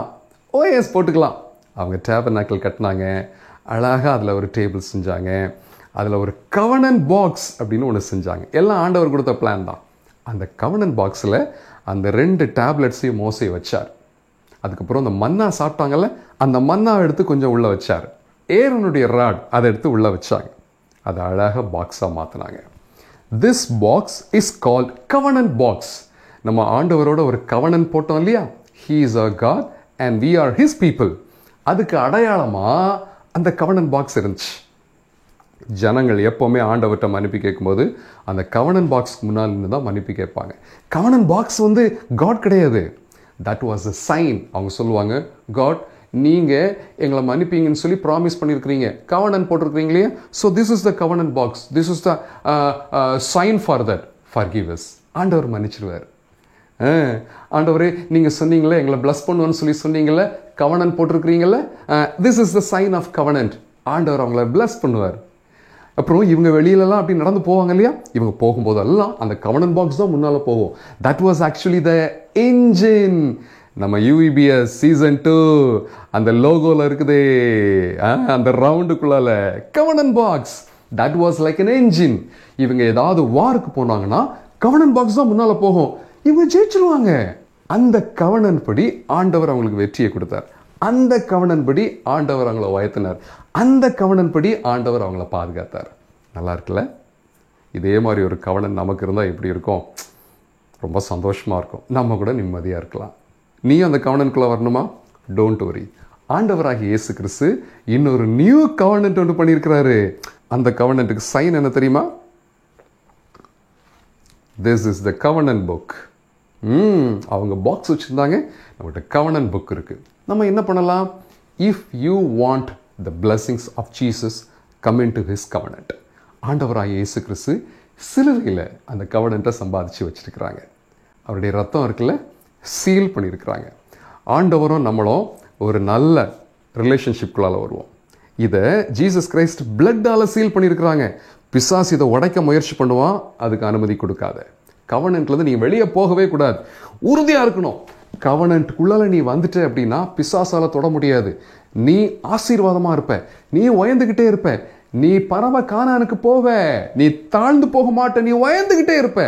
ஓஎஸ் போட்டுக்கலாம். அவங்க டேபர்நாக்கிள் கட்டினாங்க, அழகாக அதில் ஒரு டேபிள் செஞ்சாங்க, அதில் ஒரு கவனன் பாக்ஸ் அப்படின்னு ஒன்று செஞ்சாங்க. எல்லாம் ஆண்டவர் கொடுத்த பிளான் தான். அந்த கவனன் பாக்ஸில் அந்த 2 டேப்லெட்ஸையும் மோசே வச்சார். அதுக்கப்புறம் அந்த மன்னா சாப்பிட்டாங்கல்ல, அந்த மன்னாவை எடுத்து கொஞ்சம் உள்ளே வச்சார். ஏரோனுடைய ராட் அதை எடுத்து உள்ளே வச்சாங்க. அதை அழகாக பாக்ஸாக மாற்றினாங்க. This box is called covenant box. நம்ம ஆண்டவரோட ஒரு கவனன் போட்டோம் இல்லையா, he is our God and we are his people. அதுக்கு அடையாளமாக அந்த கவனன் பாக்ஸ் இருந்துச்சு. ஜனங்கள் எப்போவுமே ஆண்டவர்கிட்ட மன்னிப்பு கேட்கும்போது அந்த கவனன் பாக்ஸ்க்கு முன்னால் இருந்து தான் மன்னிப்பு கேட்பாங்க. கவனன் பாக்ஸ் காட் கிடையாது, தட் வாஸ் அ சைன். அவங்க சொல்லுவாங்க, காட் நீங்கள் எங்களை மன்னிப்பீங்கன்னு சொல்லி ப்ராமிஸ் பண்ணியிருக்கிறீங்க, கவனன் போட்டிருக்கிறீங்க இல்லையா, so this is the covenant box, this is the sign for that, forgive us. ஆண்டவர் மன்னிச்சிருவார். ஆண்டவரே நீங்கள் சொன்னீங்களே எங்களை பிளஸ் பண்ணுவோன்னு சொல்லி சொன்னீங்களே, கவனன் போட்டிருக்கிறீங்களே, this is the sign of covenant. ஆண்டவர் அவங்கள பிளஸ் பண்ணுவார். அப்புறம் இவங்க வெளியிலலாம் அப்படி நடந்து போவாங்க இல்லையா, இவங்க போகும்போதெல்லாம் அந்த கவனன் பாக்ஸ் தான் முன்னால் போகும். That was actually the engine. நம்ம UVBS சீசன் 2 அந்த லோகோவில் இருக்குதே, அந்த ரவுண்டுக்குள்ளால covenant box, that was like an engine. இவங்க ஏதாவது வாருக்கு போனாங்கன்னா கவனன் பாக்ஸ் தான் முன்னால் போகும், இவங்க ஜெயிச்சிருவாங்க. அந்த கவனன் படி ஆண்டவர் அவங்களுக்கு வெற்றியை கொடுத்தார். அந்த கவனன் படி ஆண்டவர் அவங்கள உயர்த்தினார். அந்த கவனன் படி ஆண்டவர் அவங்கள பாதுகாத்தார். நல்லா இருக்குல்ல? இதே மாதிரி ஒரு கவனன் நமக்கு இருந்தால் எப்படி இருக்கும்? ரொம்ப சந்தோஷமாக இருக்கும், நம்ம கூட நிம்மதியாக இருக்கலாம். நீ அந்த கவனனுக்குள்ளே வரணுமா? Don't worry. ஆண்டவராகிய இயேசு கிறிஸ்து இன்னொரு நியூ கவனன்ட் ஒன்று பண்ணியிருக்கிறாரு. அந்த கவனன்ட்டுக்கு சைன் என்ன தெரியுமா? This is the covenant book. அவங்க பாக்ஸ் வச்சுருந்தாங்க, நம்மகிட்ட கவனன் புக் இருக்குது. நம்ம என்ன பண்ணலாம்? If you want the blessings of Jesus, come in to his covenant. ஆண்டவராகிய இயேசு கிறிஸ்து சிலுவையில் அந்த கவனன்ட்டை சம்பாதிச்சு வச்சுருக்கிறாங்க. அவருடைய ரத்தம் இருக்குல்ல, சீல் பண்ணியிருக்கிறாங்க. ஆண்டவரும் நம்மளும் ஒரு நல்ல ரிலேஷன்ஷிப்குள்ளால் வருவோம். இதை ஜீசஸ் கிரைஸ்ட் பிளட்டால் சீல் பண்ணியிருக்கிறாங்க. பிசாசு இதை உடைக்க முயற்சி பண்ணுவான், அதுக்கு அனுமதி கொடுக்காத. கவனன்ட்லேருந்து நீ வெளியே போகவே கூடாது, உறுதியாக இருக்கணும். கவனன்ட்டுக்குள்ளால நீ வந்துட்ட அப்படின்னா பிசாசால தொட முடியாது. நீ ஆசீர்வாதமாக இருப்ப, நீ உயர்ந்துக்கிட்டே இருப்ப, நீ பரம கானானுக்கு போவ, நீ தாழ்ந்து போக மாட்ட, நீ உயர்ந்துக்கிட்டே இருப்ப,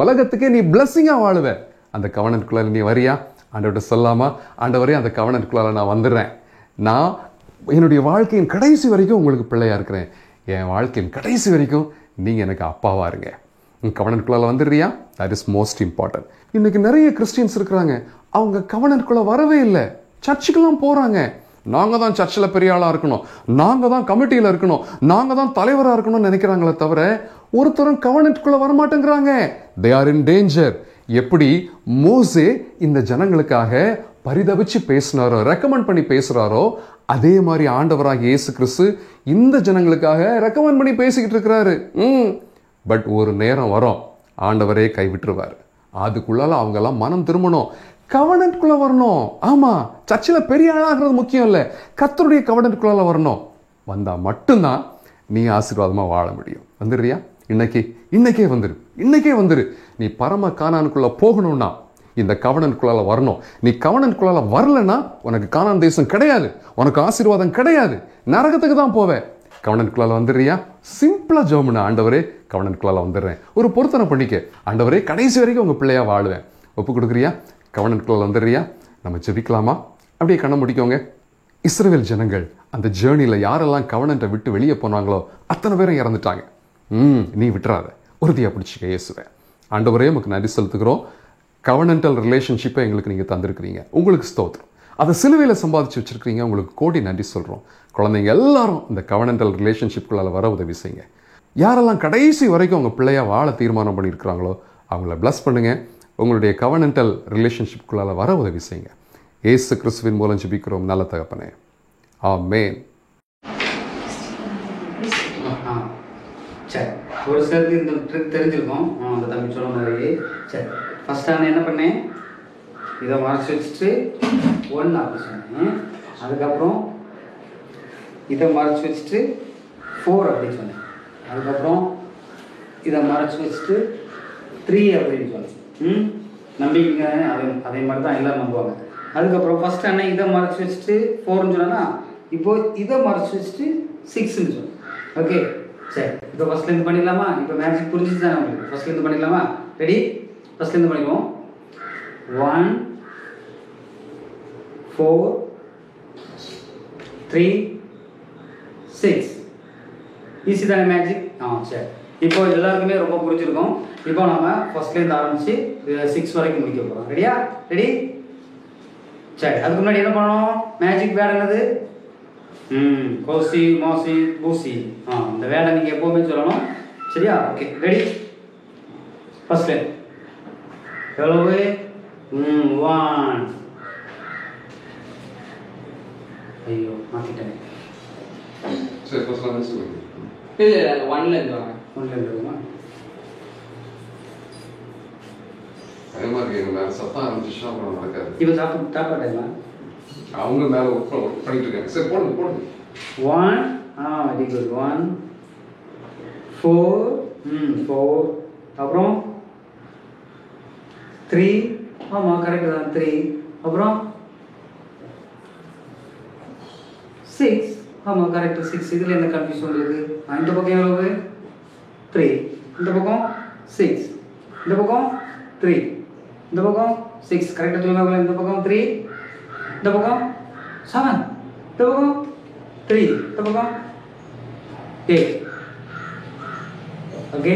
உலகத்துக்கே நீ பிளஸ்ஸிங்காக வாழுவ. அந்த கவனன்ட்டுக்குள்ளால நீ வரியா? ஆண்டவர்கிட்ட சொல்லாமா, ஆண்டவரே அந்த கவனன்ட்டுக்குள்ளால நான் வந்துடுறேன், நான் என்னுடைய வாழ்க்கையின் கடைசி வரைக்கும் உங்களுக்கு பிள்ளையாக இருக்கிறேன், என் வாழ்க்கையின் கடைசி வரைக்கும் நீங்கள் எனக்கு அப்பாவாக இருங்க. கவனன்ட்டுக்குள்ளால வந்துடுறியா? That is most important. இன்னைக்கு நிறைய கிறிஸ்டியன்ஸ் இருக்கிறாங்க, அவங்க கவனன்ட்டுக்குள்ள வரவே இல்லை. சர்ச்சுக்கெல்லாம் போகிறாங்க, நாங்கள் தான் சர்ச்சில் பெரிய ஆளாக இருக்கணும், நாங்கள் தான் கமிட்டியில் இருக்கணும், நாங்கள் தான் தலைவராக இருக்கணும்னு நினைக்கிறாங்களே தவிர ஒருத்தரும் கவனன்ட்டுக்குள்ள வரமாட்டேங்கிறாங்க. They are in danger. எப்படி மோசே இந்த ஜனங்களுக்காக பரிதபிச்சு பேசினாரோ, ரெக்கமெண்ட் பண்ணி பேசுகிறாரோ, அதே மாதிரி ஆண்டவராகிய இயேசு கிறிஸ்து இந்த ஜனங்களுக்காக ரெக்கமெண்ட் பண்ணி பேசிக்கிட்டு இருக்கிறாரு. பட் ஒரு நேரம் வரும், ஆண்டவரே கைவிட்டுருவார். அதுக்குள்ளால அவங்கெல்லாம் மனம் திரும்பணும், கவனன்ட்டுக்குள்ள வரணும். ஆமாம், சர்ச்சில் பெரிய ஆளாகிறது முக்கியம் இல்லை, கர்த்தருடைய கவனன்ட்டுக்குள்ளால வரணும். வந்தால் மட்டும்தான் நீ ஆசீர்வாதமாக வாழ முடியும். வந்துடுறியா? இன்னைக்கே வந்துரு. நீ பரம கானானுக்குள்ள போகணும்னா இந்த கவனன்ட்டுக்குள்ளால வரணும். நீ கவனன்ட்டுக்குள்ளால வரலன்னா உனக்கு கானான் தேசம் கிடையாது, உனக்கு ஆசீர்வாதம் கிடையாது, நரகத்துக்கு தான் போவேன். கவனன்ட்டுக்குள்ளால வந்துடுறியா? சிம்பிளா ஜெபம், ஆண்டவரே கவனன்ட்டுக்குள்ளால வந்துடுறேன், ஒரு பொருத்தனை பண்ணிக்க, ஆண்டவரே கடைசி வரைக்கும் உங்க பிள்ளையா வாழுவேன், ஒப்பு கொடுக்குறியா? கவனன்ட்டுக்குள்ளால வந்துடுறியா? நம்ம ஜெபிக்கலாமா? அப்படியே கண்ணை முடிக்கோங்க. இஸ்ரவேல் ஜனங்கள் அந்த ஜேர்னியில் யாரெல்லாம் கவனன்ட்டை விட்டு வெளியே போனாங்களோ அத்தனை பேரும் இறந்துட்டாங்க. நீ விட்டுறாத, உறுதியாக பிடிச்சிக்க இயேசுவை. ஆண்டவரே உமக்கு நன்றி செலுத்துகிறோம், கவனன்டல் ரிலேஷன்ஷிப்பை எங்களுக்கு நீங்கள் தந்திருக்கிறீங்க, உங்களுக்கு ஸ்தோத்திரம். அதை சிலுவையில் சம்பாதிச்சு வச்சிருக்கிறீங்க, உங்களுக்கு கோடி நன்றி சொல்கிறோம். குழந்தைங்க எல்லாரும் இந்த கவனன்டல் ரிலேஷன்ஷிப்குள்ளால் வர உதவி செய்யுங்க. யாரெல்லாம் கடைசி வரைக்கும் அவங்க பிள்ளையாக வாழ தீர்மானம் பண்ணியிருக்கிறாங்களோ அவங்கள ப்ளஸ் பண்ணுங்கள். உங்களுடைய கவனன்டல் ரிலேஷன்ஷிப்குள்ளால் வர உதவி செய்யுங்க. இயேசு கிறிஸ்துவின் மூலம் ஜெபிக்கிறோம் நல்ல தகப்பனே, ஆமென். சரி, ஒரு சிலருக்கு இந்த ட்ரிக் தெரிஞ்சிருக்கும். அந்த தம்பி சொன்ன மாதிரி. சரி, ஃபஸ்ட்டு நான் என்ன பண்ணேன், இதை மறைச்சி வச்சுட்டு 1 அப்படி சொன்னேன். அதுக்கப்புறம் இதை மறைச்சி வச்சுட்டு 4 அப்படி சொன்னேன். அதுக்கப்புறம் இதை மறைச்சி வச்சுட்டு 3 அப்படின்னு சொன்னேன். நம்பிக்கைங்க அதே மாதிரி தான் எல்லோரும் நம்புவாங்க. அதுக்கப்புறம் ஃபஸ்ட்டு அண்ணன் இதை மறைச்சி வச்சுட்டு 4ன்னு சொன்னேன்னா, இப்போது இதை மறைச்சி வச்சுட்டு 6ன்னு சொன்னேன். ஓகே, சரி, இப்போ ஃபஸ்ட்லேருந்து பண்ணிடலாமா? இப்போ மேஜிக் புரிஞ்சிச்சு தானே உங்களுக்கு? ஃபஸ்ட்லேருந்து பண்ணிடலாமா? ரெடி? ஃபஸ்ட்லேருந்து பண்ணிடுவோம். 1 4 3 6. ஈஸி தானே மேஜிக்? சரி, இப்போ எல்லாருக்குமே ரொம்ப புரிஞ்சிருக்கும். இப்போ நம்ம ஃபஸ்ட்லேருந்து ஆரம்பித்து 6 வரைக்கும் முடிக்க போகிறோம். ரெடியா? ரெடி? சரி, அதுக்கு முன்னாடி என்ன பண்ணணும்? மேஜிக் வேர்டு என்னது? கோசி மோசி பூசி. இந்த வேலை நீங்கள் எப்போவுமே சொல்லணும். சரியா? Okay, ready? ஃபஸ்ட்டு எவ்வளவு? 1. ஐயோ மாற்றிட்டேன். சரி, ஃபர்ஸ்ட் சொல்லுங்க. இல்லை 1லேருந்து வாங்க. 1லேருந்து வருமா? பயமாக இருக்கு. எங்கள் மேலே சத்தம் ஆரம்பிச்சுன்னா அப்புறம் நடக்காது. இப்போ தாப்பாட்டேங்களா? அவங்க மேலே ஒர்க் பண்ணிட்டு இருக்காங்க. சரி, போடுங்க போடுங்க. 1 வெரி குட். 1 4 4. அப்புறம் 3. ஆமாம், கரெக்டு தான். 3. அப்புறம் 6. ஆமாம், கரெக்டு. 6. இதில் என்ன கன்ஃபியூஷன் உங்களுக்கு? இந்த பக்கம் எவ்வளவு? 3. இந்த பக்கம் 6. இந்த பக்கம் 3. இந்த பக்கம் 6. கரெக்டாக சொல்லுங்க. இந்த பக்கம் 3. இந்த பக்கம் 7. இந்த பக்கம் 3. இந்த பக்கம் 8. Okay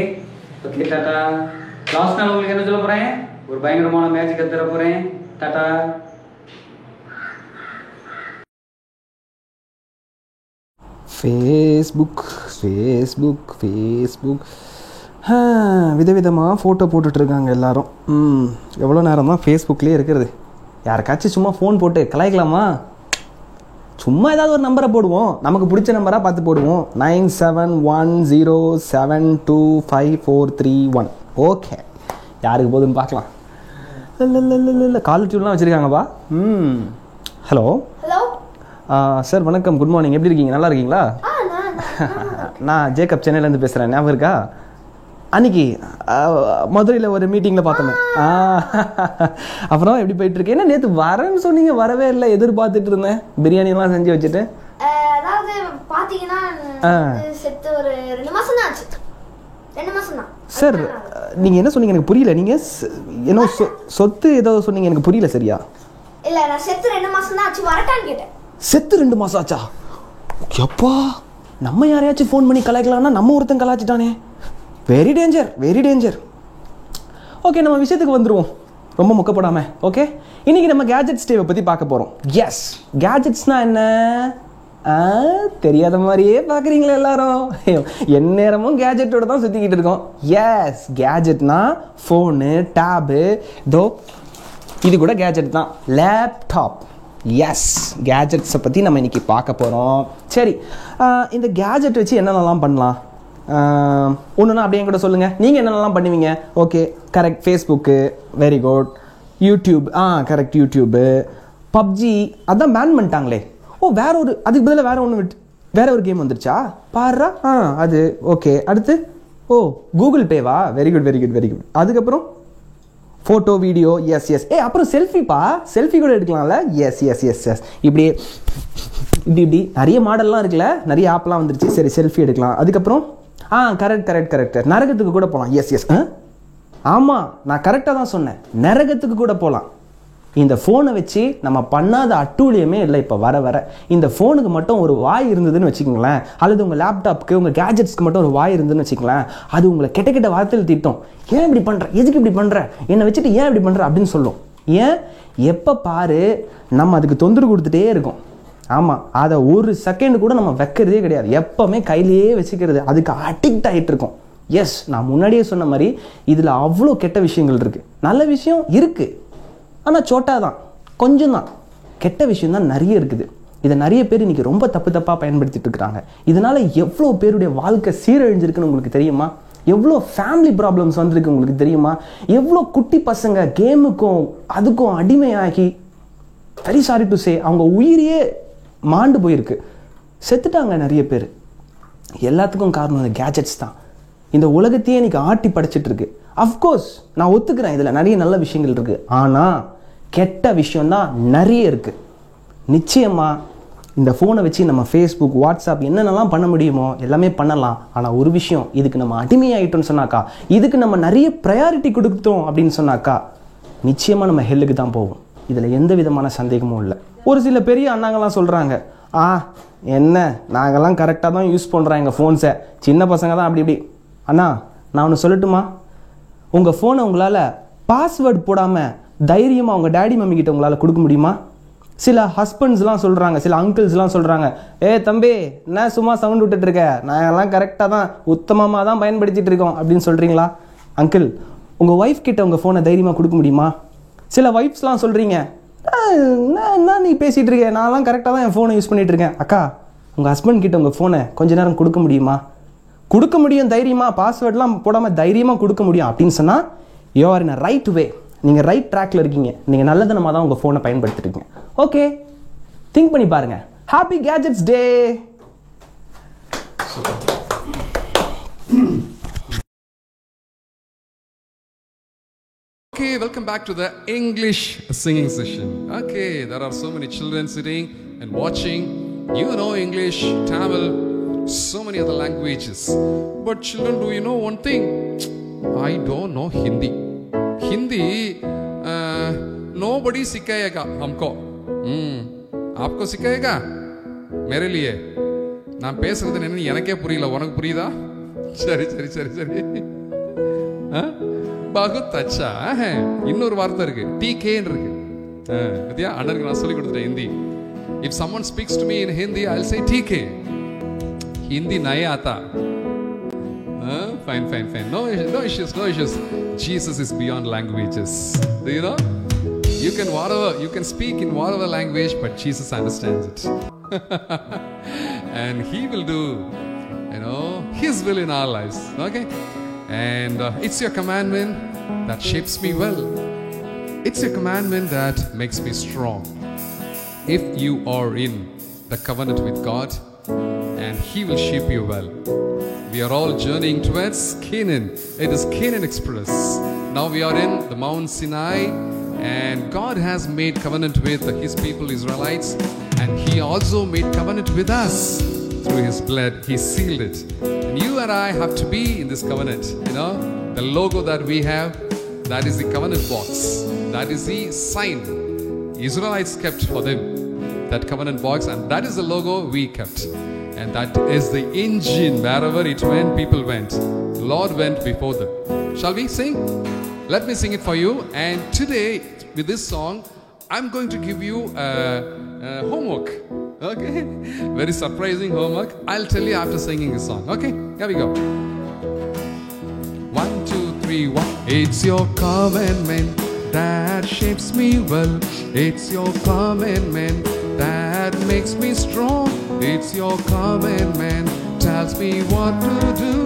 okay, tata. லாஸ்ட் நாள் உங்களுக்கு என்ன சொல்ல போகிறேன்? ஒரு பயங்கரமான மேஜிக் தர போகிறேன். டாட்டா. ஃபேஸ்புக் ஃபேஸ்புக் ஃபேஸ்புக் விதவிதமாக ஃபோட்டோ போட்டுட்ருக்காங்க எல்லாரும். எவ்வளோ நேரம் தான் ஃபேஸ்புக்லேயே இருக்கிறது? யாருக்காச்சும் சும்மா ஃபோன் போட்டு கலாய்க்கலாமா? சும்மா ஏதாவது ஒரு நம்பரை போடுவோம், நமக்கு பிடிச்ச நம்பராக பார்த்து போடுவோம். 9710725431. ஓகே, யாருக்கு போதுன்னு பார்க்கலாம். இல்லை காலர் டியூன்லாம் வச்சுருக்காங்கப்பா. ஹலோ ஹலோ சார், வணக்கம், குட் மார்னிங். எப்படி இருக்கீங்க? நல்லா இருக்கீங்களா? நான் ஜேக்கப், சென்னையிலேருந்து பேசுகிறேன். ஞாபகம் இருக்கா? அன்னைக்கு மதுரையில் ஒரு மீட்டிங்கில் பார்த்தோமே. அப்புறம் எப்படி போயிட்டுருக்கு? என்ன நேற்று வரேன்னு சொன்னீங்க, வரவே இல்லை. எதிர்பார்த்துட்டு இருந்தேன். பிரியாணிலாம் செஞ்சு வச்சுட்டு. அதாவது பார்த்தீங்கன்னா செத்து ஒரு 2 மாதம் தான் ஆச்சு. 2 மாதம் தான். சார், நீங்கள் என்ன சொன்னீங்க எனக்கு புரியல. நீங்கள் என்ன சொத்து ஏதோ சொன்னீங்க, எனக்கு புரியல சரியா. இல்லை, நான் செத்து 2 மாதம் தான் ஆச்சு, வரட்டான்னு கேட்டேன். செத்து 2 மாதம் ஆச்சா? எப்பா, நம்ம யாரையாச்சும் ஃபோன் பண்ணி கலாய்க்கலாம்னா நம்ம ஒருத்தன் கலாய்ச்சிட்டானே. Very danger, very danger. Okay, நம்ம விஷயத்துக்கு வந்துடுவோம், ரொம்ப முக்கப்படாமல். ஓகே, இன்றைக்கி நம்ம கேஜெட்ஸ் டேவை பற்றி பார்க்க போகிறோம். எஸ், கேஜெட்ஸ்னால் என்ன? தெரியாத மாதிரியே பார்க்குறீங்களா எல்லாரும்? என் நேரமும் கேஜெட்டோட தான் சுற்றிக்கிட்டு இருக்கோம். எஸ், கேஜெட்னா ஃபோனு, டேபு, இதோ இது கூட கேஜெட் தான். லேப்டாப். எஸ், கேஜெட்ஸை பற்றி நம்ம இன்றைக்கி பார்க்க போகிறோம். சரி, இந்த கேஜெட் வச்சு என்னென்னலாம் பண்ணலாம்? ஒன்றுனா அப்படியே கூட சொல்லுங்கள், நீங்கள் என்னென்னலாம் பண்ணுவீங்க? Okay, correct. Facebook, very good. YouTube, correct. YouTube, PUBG அதான் பேன் பண்ணிட்டாங்களே. வேற ஒரு, அதுக்கு பதிலாக வேற ஒரு கேம் வந்துருச்சா பாருடா. அது ஓகே. அடுத்து கூகுள் பேவா? Very good, very good, very good. அதுக்கப்புறம் ஃபோட்டோ, வீடியோ. Yes yes. அப்புறம் செல்ஃபிப்பா, செல்ஃபி கூட எடுக்கலாம்ல. Yes yes yes yes. இப்படியே இப்படி நிறைய மாடல்லாம் இருக்குல்ல, நிறைய ஆப்லாம் வந்துருச்சு. சரி, செல்ஃபி எடுக்கலாம். அதுக்கப்புறம் கரெக்ட் கரெக்ட் கரெக்ட், நரகத்துக்கு கூட போகலாம். Yes yes. ஆமாம், நான் கரெக்டாக தான் சொன்னேன், நரகத்துக்கு கூட போகலாம். இந்த ஃபோனை வச்சு நம்ம பண்ணாத அட்டூழியமே இல்லை. இப்போ வர வர இந்த ஃபோனுக்கு மட்டும் ஒரு வாய் இருந்ததுன்னு வச்சுக்கோங்களேன், அல்லது உங்கள் லேப்டாப்புக்கு, உங்கள் கேஜெட்ஸ்க்கு மட்டும் ஒரு வாய் இருந்ததுன்னு வச்சுக்கோங்களேன், அது உங்களை கெட்ட கெட்ட வார்த்தையில் திட்டம். ஏன் இப்படி பண்ணுற, எதுக்கு இப்படி பண்ணுற, என்னை வச்சுட்டு ஏன் இப்படி பண்ணுற அப்படின்னு சொல்லும். ஏன் எப்போ பாரு நம்ம அதுக்கு தொந்தரவு கொடுத்துட்டே இருக்கோம். ஆமாம், அதை ஒரு செகண்ட் கூட நம்ம வைக்கிறதே கிடையாது. எப்போவுமே கையிலேயே வச்சுக்கிறது, அதுக்கு அடிக்ட் ஆகிட்டு இருக்கோம். எஸ், நான் முன்னாடியே சொன்ன மாதிரி இதில் அவ்வளோ கெட்ட விஷயங்கள் இருக்குது. நல்ல விஷயம் இருக்குது, ஆனால் சோட்டா தான், கொஞ்சம் தான். கெட்ட விஷயம் தான் நிறைய இருக்குது. இதை நிறைய பேர் இன்றைக்கி ரொம்ப தப்பாக பயன்படுத்திட்டு இருக்கிறாங்க. இதனால் எவ்வளோ பேருடைய வாழ்க்கை சீரழிஞ்சிருக்குன்னு உங்களுக்கு தெரியுமா? எவ்வளோ ஃபேமிலி ப்ராப்ளம்ஸ் வந்திருக்கு உங்களுக்கு தெரியுமா? எவ்வளோ குட்டி பசங்க கேமுக்கும் அதுக்கும் அடிமையாகி, வெரி சாரி டு சே, அவங்க உயிரையே மாண்டு போயிருக்கு, செத்துட்டாங்க நிறைய பேர். எல்லாத்துக்கும் காரணம் இந்த கேஜெட்ஸ் தான். இந்த உலகத்தையே இன்னைக்கு ஆட்டி படைச்சிட்டு இருக்கு. அஃப்கோர்ஸ் நான் ஒத்துக்கிறேன், இதில் நிறைய நல்ல விஷயங்கள் இருக்கு, ஆனால் கெட்ட விஷயம்தான் நிறைய இருக்கு. நிச்சயமாக இந்த ஃபோனை வச்சு நம்ம ஃபேஸ்புக், வாட்ஸ்அப் என்னென்னலாம் பண்ண முடியுமோ எல்லாமே பண்ணலாம். ஆனால் ஒரு விஷயம், இதுக்கு நம்ம அடிமையாயிட்டோம்னு சொன்னாக்கா, இதுக்கு நம்ம நிறைய ப்ரையாரிட்டி கொடுத்தோம் அப்படின்னு சொன்னாக்கா, நிச்சயமாக நம்ம ஹெல்லுக்கு தான் போவோம். இதில் எந்த விதமான சந்தேகமும் இல்லை. ஒரு சில பெரிய அண்ணாங்கள்லாம் சொல்கிறாங்க, என்ன நாங்கள்லாம் கரெக்டாக தான் யூஸ் பண்ணுறோம் எங்கள் ஃபோன்ஸை, சின்ன பசங்க தான் அப்படி இப்படி. அண்ணா, நான் ஒன்று சொல்லட்டுமா? உங்கள் ஃபோனை உங்களால் பாஸ்வேர்டு போடாமல் தைரியமாக உங்கள் டேடி மம்மி கிட்ட உங்களால் கொடுக்க முடியுமா? சில ஹஸ்பண்ட்ஸ்லாம் சொல்கிறாங்க, சில அங்கிள்ஸ்லாம் சொல்கிறாங்க, தம்பி என்ன சும்மா சவுண்ட் விட்டுட்ருக்க, நாங்கள்லாம் கரெக்டாக தான் உத்தமமாக தான் பயன்படுத்திகிட்டு இருக்கோம் அப்படின்னு சொல்கிறீங்களா? அங்கிள், உங்கள் ஒய்ஃப் கிட்ட உங்கள் ஃபோனை தைரியமாக கொடுக்க முடியுமா? சில ஒய்ஃப்ஸ்லாம் சொல்கிறீங்க, என்ன நீ பேசிகிட்டு இருக்க, நான்லாம் கரெக்டாக தான் என் ஃபோனை யூஸ் பண்ணிகிட்டு இருக்கேன். அக்கா, உங்கள் ஹஸ்பண்ட் கிட்ட உங்கள் ஃபோனை கொஞ்ச நேரம் கொடுக்க முடியுமா? கொடுக்க முடியும் தைரியமாக, பாஸ்வேர்ட்லாம் போடாமல் தைரியமாக கொடுக்க முடியும் அப்படின்னு சொன்னால் you are in a right way. நீங்கள் ரைட் ட்ராக்ல இருக்கீங்க, நீங்கள் நல்லதனமாக தான் உங்கள் ஃபோனை பயன்படுத்திருக்கீங்க. ஓகே, திங்க் பண்ணி பாருங்க. Happy gadgets day. Okay, welcome back to the English singing session. Okay, there are so many children sitting and watching. You know English, Tamil, so many other languages. But children, do you know one thing? I don't know Hindi. Hindi, nobody सिखाएगा हमको. आपको सिखाएगा? मेरे लिए. நான் பேசுறது என்ன எனக்கே புரியல, உனக்கு புரியுதா? சரி சரி சரி சரி. बहुत अच्छा है. இன்னொரு வார்த்தை இருக்கு, TK இருக்கு. பத்தியா, அண்ணனுக்கு நான் சொல்லி கொடுத்துட்டேன் Hindi. If someone speaks to me in Hindi, I'll say TK. Hindi nahi aata. Fine. No issues. Jesus is beyond languages. Do you know? You can speak in whatever language, but Jesus understands it. And He will do, His will in our lives. Okay? And it's your commandment that shapes me well. It's your commandment that makes me strong. If you are in the covenant with God, and He will shape you well. We are all journeying towards Canaan. It is Canaan Express. Now we are in the Mount Sinai, and God has made covenant with His people Israelites, and He also made covenant with us through His blood. He sealed it, and you and I have to be in this covenant. The logo that we have, that is the covenant box, that is the sign Israelites kept for them, that covenant box, and that is the logo we kept. And that is the engine. Wherever it went, people went. The Lord went before them. Shall we sing? Let me sing it for you. And today, with this song, I'm going to give you a homework. Okay? Very surprising homework. I'll tell you after singing this song. Okay? Here we go. 1, 2, 3, 1. It's your commandment that shapes me well. It's your commandment that makes me strong. It's your commandment tells me what to do.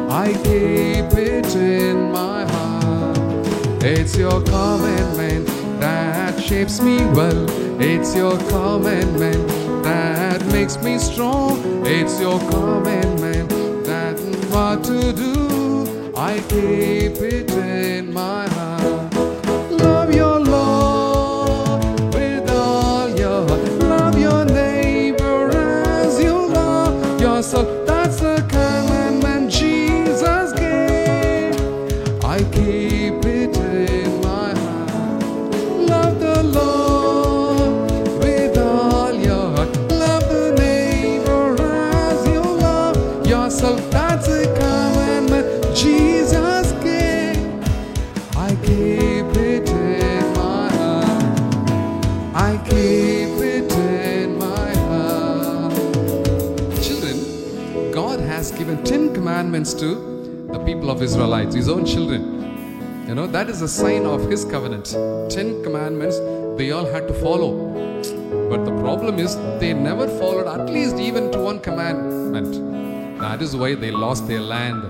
I keep it in my heart. It's your commandment that shapes me well. It's your commandment that makes me strong. It's your commandment that what to do. I keep it in my heart. Love your Lord with all your heart. Love your neighbor as you love yourself. That's the commandment Jesus gave. I keep it in my heart. Love the Lord with all your heart. Love the neighbor as you love yourself. That's the commandment Jesus gave. I keep it in my heart. I keep it in my has given 10 commandments to the people of Israelites, his own children. You know, that is a sign of his covenant. 10 commandments they all had to follow. But the problem is they never followed at least even to one commandment. That is why they lost their land.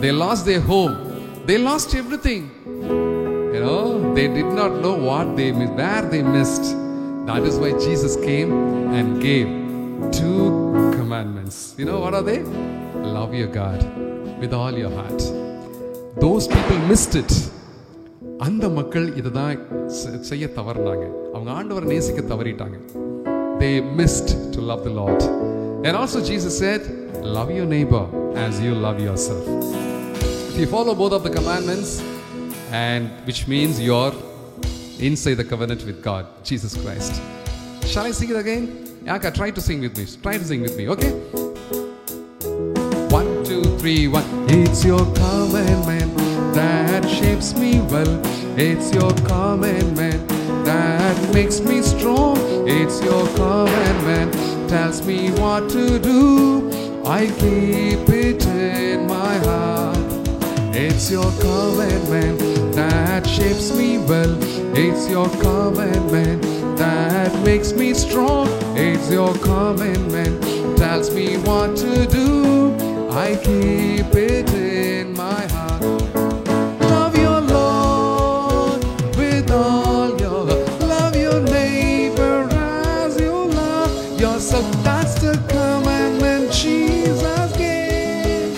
They lost their home. They lost everything. You know, they did not know what they missed, where they missed. That is why Jesus came and gave 2 commandments. You know, what are they? Love your God with all your heart. Those people missed it. அந்த மக்கள் இதுதான் செய்ய தவறினாங்க. அவங்க ஆண்டவரை நேசிக்க தவறிட்டாங்க. They missed to love the Lord. And also Jesus said, love your neighbor as you love yourself. If you follow both of the commandments, and which means you're inside the covenant with God, Jesus Christ. Shall I sing it again? Yaka, try to sing with me. Try to sing with me, okay? 1, 2, 3, 1. It's your commandment that shapes me well. It's your commandment that makes me strong. It's your commandment tells me what to do. I keep it in my heart. It's your commandment that shapes me well. It's your commandment that makes me strong. It's your commandment tells me what to do. I keep it in my heart. Love your Lord with all your heart. Love your neighbor as you love yourself. That's the commandment Jesus gave.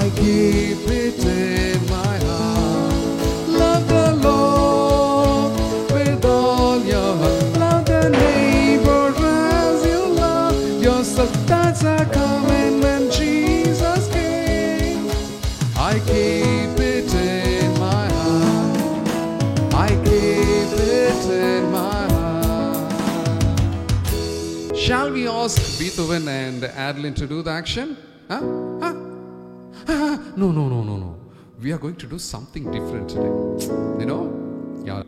I keep it in my heart. Love the Lord with all your heart. Love the neighbor as you love yourself. That's a commandment Jesus gave. I keep it in my heart. I keep it in my heart. Shall we ask Beethoven and Adeline to do the action? Huh? Huh? No. We are going to do something different today. You know? Yeah.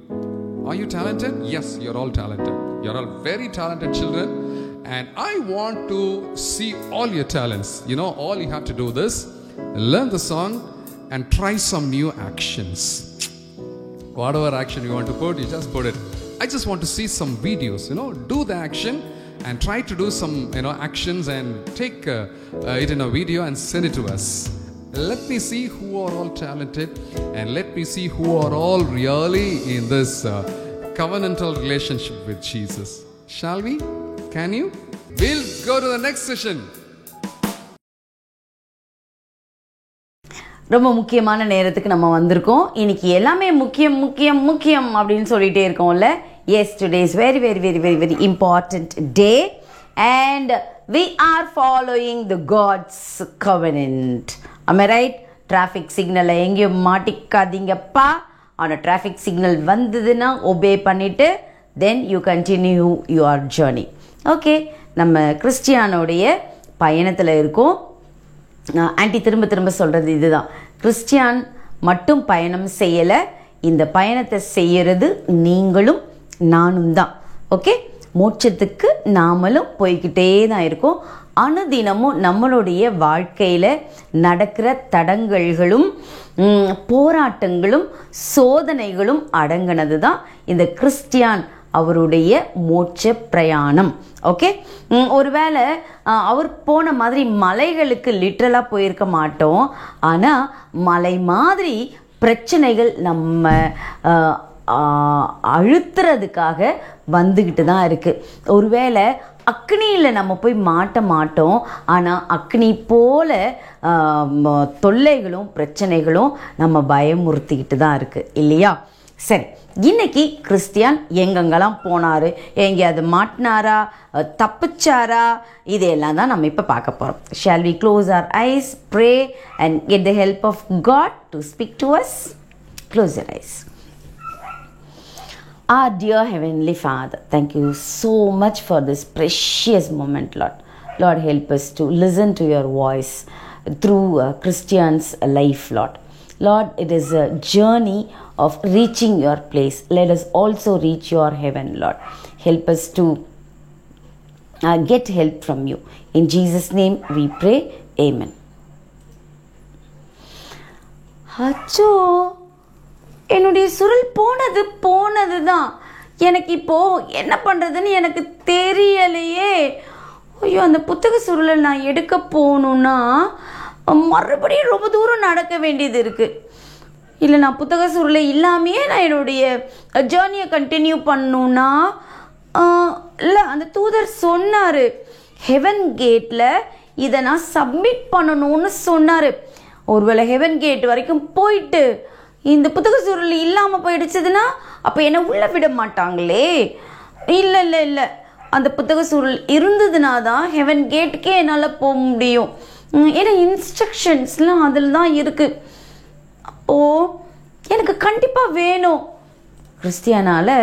Are you talented? Yes, you're all talented. You're all very talented children. And I want to see all your talents. You know, all you have to do this, learn the song and try some new actions. Whatever action you want to put, you just put it. I just want to see some videos, you know, do the action and try to do some, you know, actions and take it in a video and send it to us. Let me see who are all talented and let me see who are all really in this covenantal relationship with Jesus. Shall we? Can you? We'll go to the next session. ரொம்ப முக்கியமான நேரத்துக்கு நம்ம வந்திருக்கோம். இன்னைக்கு எல்லாமே முக்கியம் முக்கியம் முக்கியம் அப்படின்னு சொல்லிட்டே இருக்கோம்ல. Yes, today is very, very, very, very, very important day and we are following the God's covenant. Am I right? Traffic signal எங்கேயும் மாட்டிக்காதீங்கப்பா. ஆனா traffic signal வந்ததுன்னா obey பண்ணிட்டு then you continue your journey. Okay, நம்ம கிறிஸ்டியானோடைய பயணத்தில் இருக்கோம். Anti திரும்ப சொல்கிறது இதுதான், கிறிஸ்டியான் மட்டும் பயணம் செய்யலை, இந்த பயணத்தை செய்கிறது நீங்களும் நானும் தான். ஓகே, மோட்சத்துக்கு நாமளும் போய்கிட்டே தான் இருக்கோம். அனுதினமும் நம்மளுடைய வாழ்க்கையில் நடக்கிற தடங்கல்களும் போராட்டங்களும் சோதனைகளும் அடங்கினது தான் இந்த கிறிஸ்டியான் அவருடைய மோட்ச பிரயாணம். ஓகே, ஒருவேளை அவர் போன மாதிரி மலைகளுக்கு லிட்ரலாக போயிருக்க மாட்டோம், ஆனால் மலை மாதிரி பிரச்சனைகள் நம்ம அழுத்துறதுக்காக வந்துக்கிட்டு தான் இருக்குது. ஒருவேளை அக்னியில் நம்ம போய் மாட்ட மாட்டோம், ஆனால் அக்னி போல தொல்லைகளும் பிரச்சனைகளும் நம்ம பயமுறுத்திக்கிட்டு தான் இருக்குது இல்லையா? சரி, இன்னைக்கு கிறிஸ்டியான் எங்கெங்கெல்லாம் போனார், எங்கேயாவது மாட்டினாரா, தப்பிச்சாரா, இதையெல்லாம் தான் நம்ம இப்போ பார்க்க போகிறோம். Shall we close our eyes, pray and get the help of God to speak to us? Close your eyes. Our dear Heavenly Father, thank you so much for this precious moment, Lord. Lord, help us to listen to your voice through Christian's life, Lord. Lord, it is a journey of reaching your place. Let us also reach your heaven, Lord. Help us to get help from you. In Jesus' name we pray. Amen. அச்சோ, என்னுடைய சுருள் போனது தான். எனக்கு இப்போ என்ன பண்ணுறதுன்னு எனக்கு தெரியலையே. ஐயோ, அந்த புத்தக சுருளை நான் எடுக்க போகணுன்னா மறுபடியும் ரொம்ப தூரம் நடக்க வேண்டியது இருக்குது. இல்லை, நான் புத்தக சுருளை இல்லாமையே நான் என்னுடைய ஜேர்னியை கண்டினியூ பண்ணணுன்னா இல்லை, அந்த தூதர் சொன்னார் ஹெவன் கேட்டில் இதை நான் சப்மிட் பண்ணணும்னு சொன்னார். ஒருவேளை ஹெவன் கேட் வரைக்கும் போயிட்டு இந்த புத்தக சுருள் இல்லாமல் போயிடுச்சதுன்னா அப்போ என்னை உள்ளே விட மாட்டாங்களே. இல்லை இல்லை இல்லை, அந்த புத்தக சுருள் இருந்ததுனா தான் ஹெவன் கேட்டுக்கே என்னால் போக முடியும். ஏன்னா இன்ஸ்ட்ரக்ஷன்ஸ்லாம் அதில் தான் இருக்குது. அப்போது எனக்கு கண்டிப்பாக வேணும். கிறிஸ்டியானால்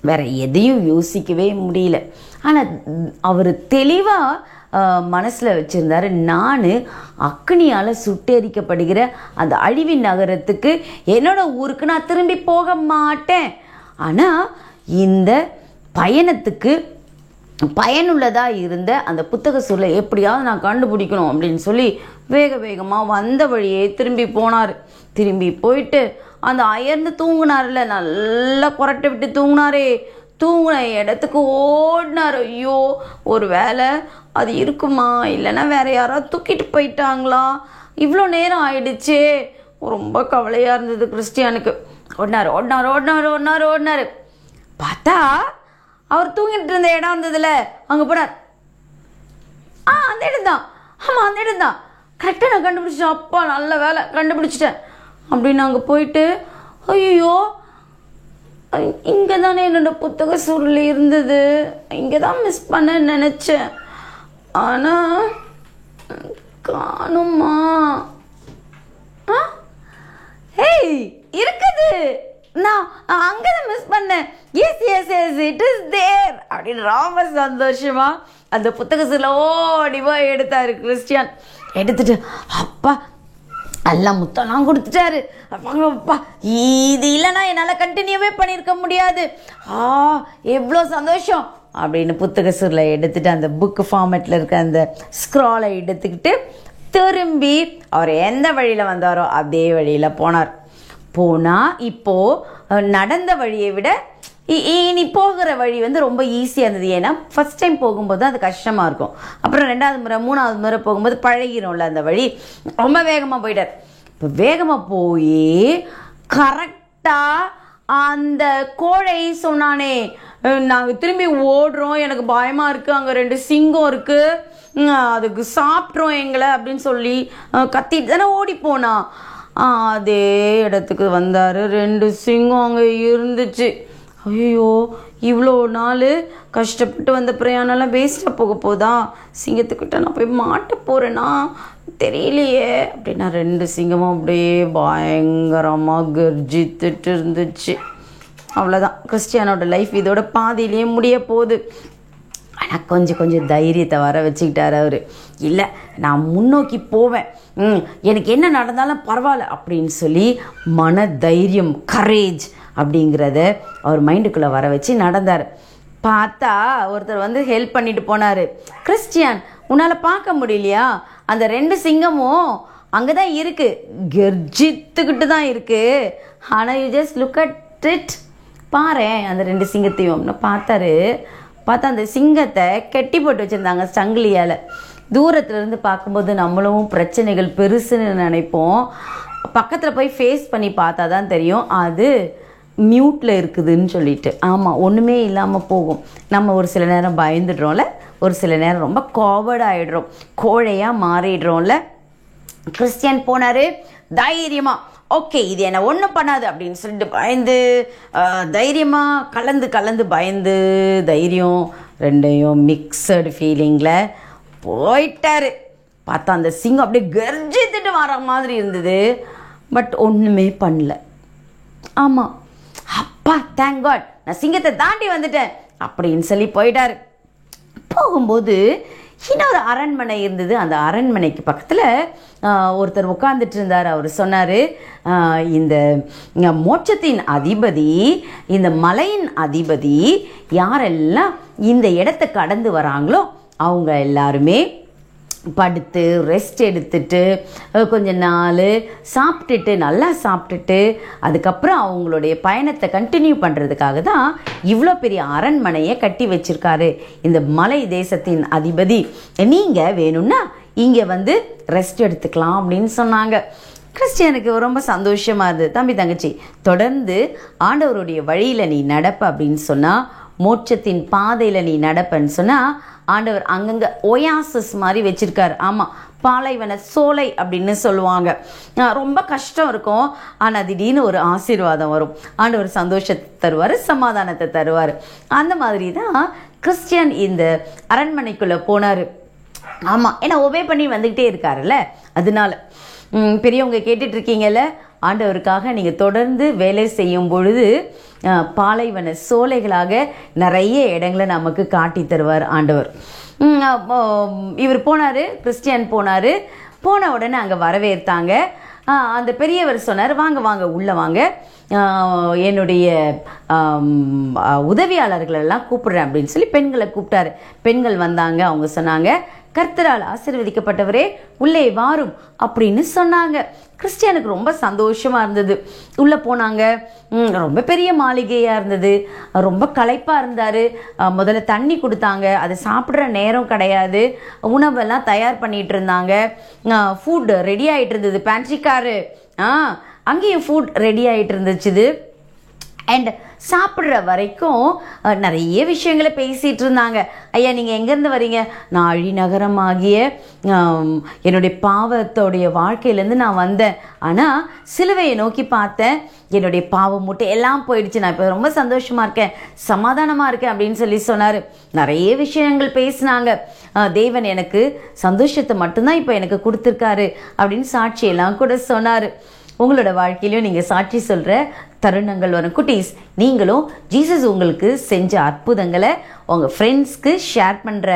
வேற எதையும் யோசிக்கவே முடியல. ஆனால் அவர் தெளிவாக மனசில் வச்சுருந்தாரு, நான் அக்னியால் சுட்டெரிக்கப்படுகிற அந்த அழிவின் நகரத்துக்கு என்னோட ஊருக்கு நான் திரும்பி போக மாட்டேன். ஆனால் இந்த பயணத்துக்கு பயனுள்ளதாக இருந்த அந்த புத்தக சுருளை எப்படியாவது நான் கண்டுபிடிக்கணும் அப்படின்னு சொல்லி வேகமாக வந்த வழியே திரும்பி போனார். திரும்பி போயிட்டு அந்த அயர்ந்து தூங்கினார்ல, நல்லா குரட்டை விட்டு தூங்கினாரே, தூங்கின இடத்துக்கு ஓடினார். ஐயோ, ஒரு வேளை அது இருக்குமா, இல்லைன்னா வேற யாராவது தூக்கிட்டு போயிட்டாங்களா, இவ்வளோ நேரம் ஆயிடுச்சே. ரொம்ப கவலையாக இருந்தது கிறிஸ்டியானுக்கு. ஓடினார். பார்த்தா அவர் தூங்கிட்டு இருந்த இடம் இருந்ததுல, அங்கே போனார். அந்த இடம் தான், ஆமாம் அந்த இடம் தான், கரெக்டாக நான் கண்டுபிடிச்சிட்டேன். அப்பா நல்ல வேலை கண்டுபிடிச்சிட்டேன் அப்படின்னு அங்கே போயிட்டு, ஐயோ இங்கே தானே என்னோட புத்தக சுருள் இருந்தது, இங்கே தான் மிஸ் பண்ண நினச்சேன், ஆனால் காணுமா. ஏய் இருக்குது, நான் அங்கே தான் மிஸ் பண்ணேன். எஸ் இட் இஸ் தேர் அப்படின்னு ரொம்ப சந்தோஷமா அந்த புத்தக சுருளை ஓடிவா எடுத்தாரு கிறிஸ்டியான். எடுத்துட்டு அப்பா எல்லாம் முத்தெல்லாம் கொடுத்துட்டாரு. அப்பா இது இல்லைன்னா என்னால் கண்டினியூவே பண்ணியிருக்க முடியாது, எவ்வளோ சந்தோஷம் அப்படின்னு புத்தக சுருளை எடுத்துட்டு அந்த புக்கு ஃபார்மேட்டில் இருக்க அந்த ஸ்க்ராலை எடுத்துக்கிட்டு திரும்பி அவர் எந்த வழியில் வந்தாரோ அதே வழியில் போனார். போனால் இப்போது நடந்த வழியை விட இனி போகிற வழி வந்து ரொம்ப ஈஸியாக இருந்தது. ஏன்னா ஃபஸ்ட் டைம் போகும்போது அது கஷ்டமாக இருக்கும், அப்புறம் 2வது முறை 3வது முறை போகும்போது பழகிடும்ல அந்த வழி. ரொம்ப வேகமாக போயிட்டார். இப்போ வேகமாக போய் கரெக்டாக அந்த கோழை சொன்னானே, நாங்கள் திரும்பி ஓடுறோம், எனக்கு பயமாக இருக்குது, அங்கே 2 சிங்கம் இருக்குது, அதுக்கு சாப்பிட்றோம் எங்களை அப்படின்னு சொல்லி கத்திட்டு தானே ஓடி போனா. அதே இடத்துக்கு வந்தார். 2 சிங்கம் அங்கே இருந்துச்சு. ஐயோ, இவ்வளோ நாள் கஷ்டப்பட்டு வந்த பிரயாணம்லாம் வேஸ்ட்டாக போக போதா, சிங்கத்துக்கிட்ட நான் போய் மாட்ட போகிறேன்னா தெரியலையே அப்படின்னா 2 சிங்கமும் அப்படியே பயங்கரமாக கர்ஜித்துட்டு இருந்துச்சு. அவ்வளோதான், கிறிஸ்டியானோட லைஃப் இதோட பாதியிலேயே முடிய போகுது. ஆனால் கொஞ்சம் தைரியத்தை வர வச்சுக்கிட்டார் அவர். இல்லை, நான் முன்னோக்கி போவேன், எனக்கு என்ன நடந்தாலும் பரவாயில்ல அப்படின்னு சொல்லி மன தைரியம், கரேஜ் அப்படிங்கிறத அவர் மைண்டுக்குள்ளே வர வச்சு நடந்தார். பார்த்தா ஒருத்தர் வந்து ஹெல்ப் பண்ணிட்டு போனார். கிறிஸ்டியான், உன்னால் பார்க்க முடியலையா, அந்த 2 சிங்கமும் அங்கே தான் இருக்குது, கர்ஜித்துக்கிட்டு தான் இருக்குது, ஆனால் you just look at it, பாரு அந்த 2 சிங்கத்தையும். பார்த்தாரு. பார்த்தா அந்த சிங்கத்தை கெட்டி போட்டு வச்சுருந்தாங்க சங்கிலியால். தூரத்துலேருந்து பார்க்கும்போது நம்மளும் பிரச்சனைகள் பெருசுன்னு நினைப்போம், பக்கத்தில் போய் ஃபேஸ் பண்ணி பார்த்தா தான் தெரியும் அது மியூட்டில் இருக்குதுன்னு சொல்லிட்டு. ஆமாம், ஒன்றுமே இல்லாமல் போகும். நம்ம ஒரு சில நேரம் பயந்துடுறோம்ல, ஒரு சில நேரம் ரொம்ப கோவர்ட் ஆகிடுறோம், கோழையாக மாறிடுறோம்ல. கிறிஸ்டியன் போனார் தைரியமாக, ஓகே இது என்ன ஒன்றும் பண்ணாது அப்படின்னு சொல்லிட்டு பயந்து தைரியமாக கலந்து பயந்து தைரியம் 2யும் மிக்சடு ஃபீலிங்கில் போயிட்டாரு. பார்த்தா அந்த சிங்கம் அப்படியே கர்ஜித்துட்டு வர மாதிரி இருந்தது, பட் ஒன்றுமே பண்ணல. ஆமாம், அப்பா தேங்க் காட் நான் சிங்கத்தை தாண்டி வந்துட்டேன் அப்படின்னு சொல்லி போயிட்டாரு. போகும்போது இன்னொரு அரண்மனை இருந்தது. அந்த அரண்மனைக்கு பக்கத்தில் ஒருத்தர் உட்காந்துட்டு இருந்தார். அவர் சொன்னார், இந்த மோட்சத்தின் அதிபதி, இந்த மலையின் அதிபதி யாரெல்லாம் இந்த இடத்தை கடந்து வராங்களோ அவங்க எல்லாருமே படுத்து ரெஸ்ட் எடுத்துட்டு கொஞ்ச நாள் சாப்பிட்டுட்டு நல்லா சாப்பிட்டுட்டு அதுக்கப்புறம் அவங்களுடைய பயணத்தை கண்டினியூ பண்ணுறதுக்காக தான் இவ்வளோ பெரிய அரண்மனையை கட்டி வச்சிருக்காரு இந்த மலை தேசத்தின் அதிபதி. நீங்கள் வேணும்னா இங்கே வந்து ரெஸ்ட் எடுத்துக்கலாம் அப்படின்னு சொன்னாங்க. கிறிஸ்டியனுக்கு ரொம்ப சந்தோஷமாக இருந்தது. தம்பி தங்கச்சி, தொடர்ந்து ஆண்டவருடைய வழியில் நீ நடப்ப அப்படின்னு சொன்னால், மோட்சத்தின் பாதையில் நீ நடப்பன்னு சொன்னால், ஆண்டவர் அங்கங்கே ஒயாசிஸ் மாதிரி வச்சுருக்காரு. ஆமாம், பாலைவன சோலை அப்படின்னு சொல்லுவாங்க. ரொம்ப கஷ்டம் இருக்கும், ஆனால் திடீர்னு ஒரு ஆசீர்வாதம் வரும். ஆண்டவர் சந்தோஷத்தை தருவார், சமாதானத்தை தருவார். அந்த மாதிரி தான் கிறிஸ்டியன் இந்த அரண்மனைக்குள்ளே போனார். ஆமாம், ஏன்னா ஒபே பண்ணி வந்துக்கிட்டே இருக்காருல்ல, அதனால. பெரியவங்க கேட்டுட்டு இருக்கீங்கல்ல, ஆண்டவருக்காக நீங்கள் தொடர்ந்து வேலை செய்யும் பொழுது பாலைவன சோலைகளாக நிறைய இடங்களை நமக்கு காட்டி தருவார் ஆண்டவர். இவர் போனார், கிறிஸ்டியன் போனார். போன உடனே அங்கே வரவேற்றாங்க. அந்த பெரியவர் சொன்னார், வாங்க வாங்க உள்ளே வாங்க, என்னுடைய உதவியாளர்களெல்லாம் கூப்பிடுறேன் அப்படின்னு சொல்லி பெண்களை கூப்பிட்டாரு. பெண்கள் வந்தாங்க. அவங்க சொன்னாங்க, கர்த்தரால் ஆசீர்வதிக்கப்பட்டவரே உள்ளே வாரும் அப்படின்னு சொன்னாங்க. கிறிஸ்டியனுக்கு ரொம்ப சந்தோஷமாக இருந்தது. உள்ளே போனாங்க. ரொம்ப பெரிய மாளிகையாக இருந்தது. ரொம்ப களைப்பாக இருந்தார். முதல்ல தண்ணி கொடுத்தாங்க. அதை சாப்பிட்ற நேரம் கிடையாது. உணவெல்லாம் தயார் பண்ணிகிட்டு இருந்தாங்க. ஃபுட் ரெடி ஆகிட்டு இருந்தது. பேண்ட்ரிக்காரு அங்கேயும் ஃபுட் ரெடி ஆகிட்டு இருந்துச்சு. அண்ட் சாப்பிட்ற வரைக்கும் நிறைய விஷயங்களை பேசிகிட்டு இருந்தாங்க. ஐயா, நீங்கள் எங்கேருந்து வரீங்க? நான் அழிநகரமாகிய என்னுடைய பாவத்தோடைய வாழ்க்கையிலேருந்து நான் வந்தேன். ஆனால் சிலுவையை நோக்கி பார்த்தேன், என்னுடைய பாவம் மூட்டை எல்லாம் போயிடுச்சு. நான் இப்போ ரொம்ப சந்தோஷமாக இருக்கேன், சமாதானமாக இருக்கேன் அப்படின்னு சொல்லி சொன்னார். நிறைய விஷயங்கள் பேசினாங்க. தேவன் எனக்கு சந்தோஷத்தை மட்டும்தான் இப்போ எனக்கு கொடுத்துருக்காரு அப்படின்னு சாட்சியெல்லாம் கூட சொன்னார். உங்களோட வாழ்க்கையிலையும் நீங்கள் சாட்சி சொல்கிற தருணங்கள் வரும். குட்டீஸ், நீங்களும் ஜீசஸ் உங்களுக்கு செஞ்ச அற்புதங்களை உங்கள் ஃப்ரெண்ட்ஸ்க்கு ஷேர் பண்ணுற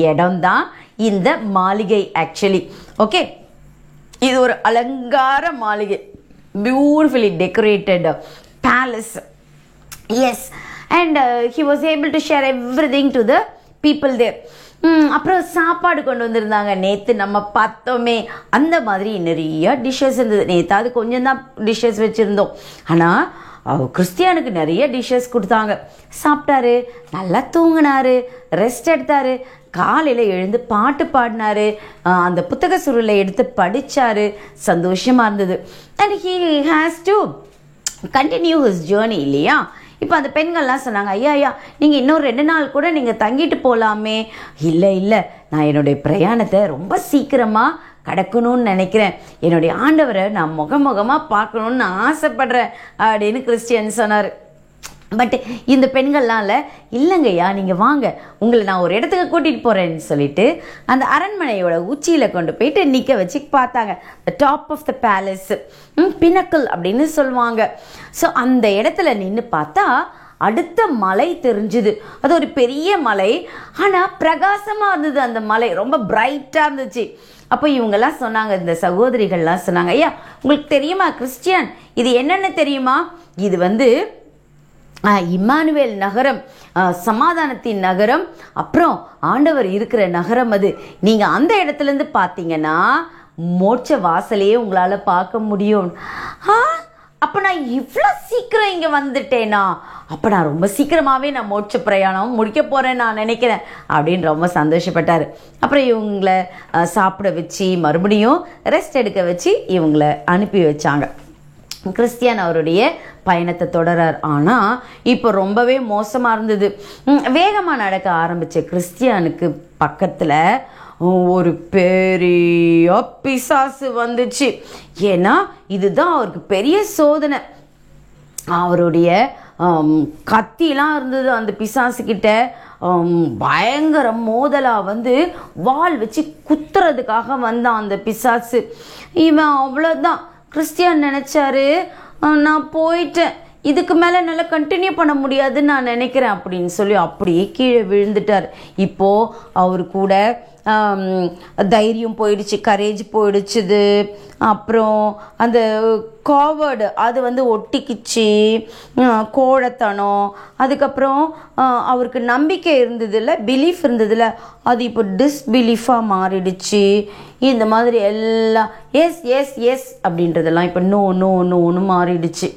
இடம் தான் இந்த மாளிகை ஆக்சுவலி. ஓகே, இது ஒரு அலங்கார மாளிகை, beautifully decorated palace. Yes, and he was able to share everything to the people there. அப்புறம் சாப்பாடு கொண்டு வந்திருந்தாங்க. நேற்று நம்ம பார்த்தோமே அந்த மாதிரி நிறைய டிஷ்ஷஸ் இருந்தது. நேற்றாவது கொஞ்சம் தான் டிஷ்ஷஸ் வச்சுருந்தோம், ஆனால் கிறிஸ்டியானுக்கு நிறைய டிஷ்ஷஸ் கொடுத்தாங்க. சாப்பிட்டாரு, நல்லா தூங்கினாரு, ரெஸ்ட் எடுத்தார். காலையில் எழுந்து பாட்டு பாடினார். அந்த புத்தக சுருளை எடுத்து படித்தார். சந்தோஷமாக இருந்தது. And he has to continue his journey இல்லையா? இப்போ அந்த பெண்கள்லாம் சொன்னாங்க, ஐயா ஐயா, நீங்கள் இன்னொரு 2 நாள் கூட நீங்கள் தங்கிட்டு போகலாமே. இல்லை இல்லை, நான் என்னுடைய பிரயாணத்தை ரொம்ப சீக்கிரமாக கடக்கணும்னு நினைக்கிறேன். என்னுடைய ஆண்டவரை நான் முகமுகமாக பார்க்கணுன்னு ஆசைப்படுறேன் அப்படின்னு கிறிஸ்டியன் சொன்னார். பட் இந்த பெண்கள்லாம் இல்லைங்கய்யா, நீங்கள் வாங்க, உங்களை நான் ஒரு இடத்துக்கு கூட்டிகிட்டு போகிறேன்னு சொல்லிட்டு அந்த அரண்மனையோட உச்சியில் கொண்டு போயிட்டு நிற்க வச்சு பார்த்தாங்க. The top of the palace, pinnacle அப்படின்னு சொல்லுவாங்க. ஸோ அந்த இடத்துல நின்று பார்த்தா அடுத்த மலை தெரிஞ்சுது. அது ஒரு பெரிய மலை, ஆனால் பிரகாசமாக இருந்தது. அந்த மலை ரொம்ப பிரைட்டாக இருந்துச்சு. அப்போ இவங்கெல்லாம் சொன்னாங்க, இந்த சகோதரிகள்லாம் சொன்னாங்க, ஐயா உங்களுக்கு தெரியுமா கிறிஸ்டியன், இது என்னென்னு தெரியுமா? இது வந்து இம்மானுவேல் நகரம், சமாதானத்தின் நகரம், அப்புறம் ஆண்டவர் இருக்கிற நகரம். அது நீங்கள் அந்த இடத்துலேருந்து பார்த்தீங்கன்னா மோட்ச வாசலையே உங்களால் பார்க்க முடியும். அப்போ நான் இவ்வளோ சீக்கிரம் இங்கே வந்துட்டேனா? அப்போ நான் ரொம்ப சீக்கிரமாகவே நான் மோட்ச பிரயாணம் முடிக்க போகிறேன் நான் நினைக்கிறேன் அப்படின்னு ரொம்ப சந்தோஷப்பட்டார். அப்புறம் இவங்களை சாப்பிட வச்சு மறுபடியும் ரெஸ்ட் எடுக்க வச்சு இவங்களை அனுப்பி வச்சாங்க. கிறிஸ்டியன் அவருடைய பயணத்தை தொடரார். ஆனால் இப்போ ரொம்பவே மோசமாக இருந்தது. வேகமாக நடக்க ஆரம்பித்த கிறிஸ்டியனுக்கு பக்கத்தில் ஒரு பெரிய பிசாசு வந்துச்சு. ஏன்னா இதுதான் அவருக்கு பெரிய சோதனை. அவருடைய கத்திலாம் இருந்தது அந்த பிசாசுக்கிட்ட. பயங்கர மோதலாக வந்து வாள் வச்சு குத்துறதுக்காக வந்தான் அந்த பிசாசு. இவன் அவ்வளோதான். கிறிஸ்டியன் நினச்சாரு, நான் போயிட்டேன், இதுக்கு மேலே நல்லா கண்டினியூ பண்ண முடியாதுன்னு நான் நினைக்கிறேன் அப்படின்னு சொல்லி அப்படியே கீழே விழுந்துட்டார். இப்போது அவர் கூட தைரியம் போயிடுச்சு, கரேஜ் போயிடுச்சுது. அப்புறம் அந்த காவர்டு அது வந்து ஒட்டிக்கிச்சு, கோழத்தனம். அதுக்கப்புறம் அவருக்கு நம்பிக்கை இருந்ததில்ல, பிலீஃப் இருந்ததில்ல, அது இப்போ டிஸ்பிலீஃபாக மாறிடுச்சு. இந்த மாதிரி எல்லாம் எஸ் எஸ் எஸ் அப்படின்றதெல்லாம் இப்போ நோ நோ நோன்னு மாறிடுச்சு.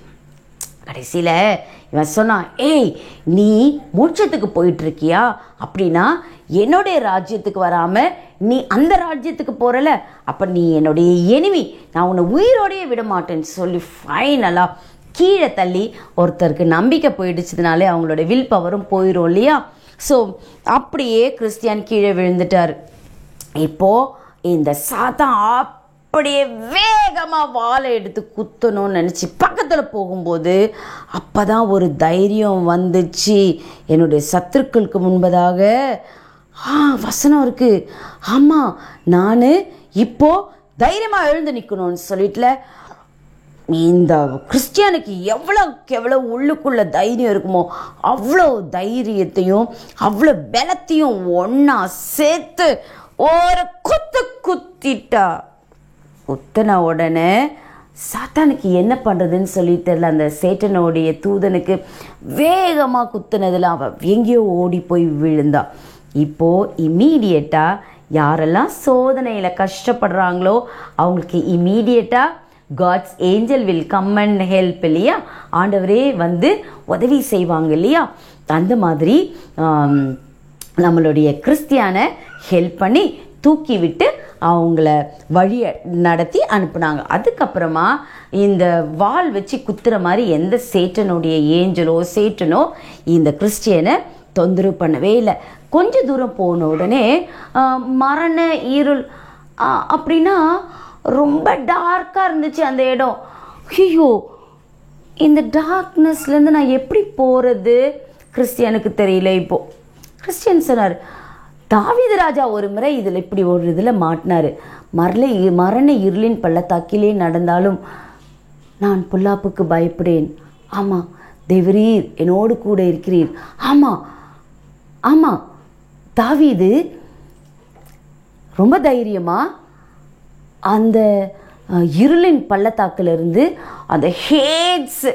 கடைசியில் இவன் சொன்னான், ஏய் நீ மோட்சத்துக்கு போயிட்டுருக்கியா, அப்படின்னா என்னுடைய ராஜ்யத்துக்கு வராமல் நீ அந்த ராஜ்யத்துக்கு போகிறல, அப்போ நீ என்னுடைய எனிமி, நான் உன்னை உயிரோடையே விட மாட்டேன்னு சொல்லி ஃபைனலாக கீழே தள்ளி ஒருத்தருக்கு நம்பிக்கை போயிடுச்சதுனாலே அவங்களோட வில் பவரும் போயிடும் இல்லையா. ஸோ அப்படியே கிறிஸ்டியான் கீழே விழுந்துட்டார். இப்போது இந்த சாத்தான் அப்படியே வேகமாக வாழை எடுத்து குத்தணும்னு நினச்சி பக்கத்தில் போகும்போது அப்போ தான் ஒரு தைரியம் வந்துச்சு. என்னுடைய சத்துருக்களுக்கு முன்பதாக வசனம் இருக்குது, ஆமாம் நான் இப்போது தைரியமாக எழுந்து நிற்கணும்னு சொல்லிட்டுல இந்த கிறிஸ்டியானுக்கு எவ்வளோ உள்ளுக்குள்ள தைரியம் இருக்குமோ அவ்வளோ தைரியத்தையும் அவ்வளோ பலத்தையும் ஒன்றா சேர்த்து ஒரு குத்திட்டா. குத்தின உடனே சாத்தானுக்கு என்ன பண்ணுறதுன்னு சொல்லி தெரியல. அந்த சேட்டனுடைய தூதனுக்கு வேகமாக குத்துனதில் அவன் எங்கேயோ ஓடி போய் விழுந்தா. இப்போது இம்மீடியட்டாக யாரெல்லாம் சோதனையில் கஷ்டப்படுறாங்களோ அவங்களுக்கு இம்மீடியட்டாக God's angel will come and help இல்லையா, ஆண்டவரே வந்து உதவி செய்வாங்க இல்லையா. அந்த மாதிரி நம்மளுடைய கிறிஸ்டியானை ஹெல்ப் பண்ணி தூக்கி விட்டு அவங்கள வழியை நடத்தி அனுப்புனாங்க. அதுக்கப்புறமா இந்த வாள் வச்சு குத்துற மாதிரி எந்த சேட்டனுடைய ஏஞ்சலோ சேட்டனோ இந்த கிறிஸ்டியனை தொந்தரவு பண்ணவே இல்லை. கொஞ்ச தூரம் போன உடனே மரண இருள் அப்படின்னா ரொம்ப டார்க்காக இருந்துச்சு அந்த இடம். ஐயோ இந்த டார்க்னஸ்லேருந்து நான் எப்படி போகிறது கிறிஸ்டியனுக்கு தெரியல. இப்போது கிறிஸ்டியன் சொன்னார், தாவீது ராஜா ஒரு முறை இதில் இப்படி ஒரு இதில் மாட்டினார், மரண இருளின் பள்ளத்தாக்கிலே நடந்தாலும் நான் பொல்லாப்புக்கு பயப்படேன். ஆமாம் தேவரீர் என்னோடு கூட இருக்கிறீர். ஆமாம் ஆமாம் தாவீது ரொம்ப தைரியமாக அந்த இருளின் பள்ளத்தாக்கிலிருந்து அந்த ஹேட்ஸ்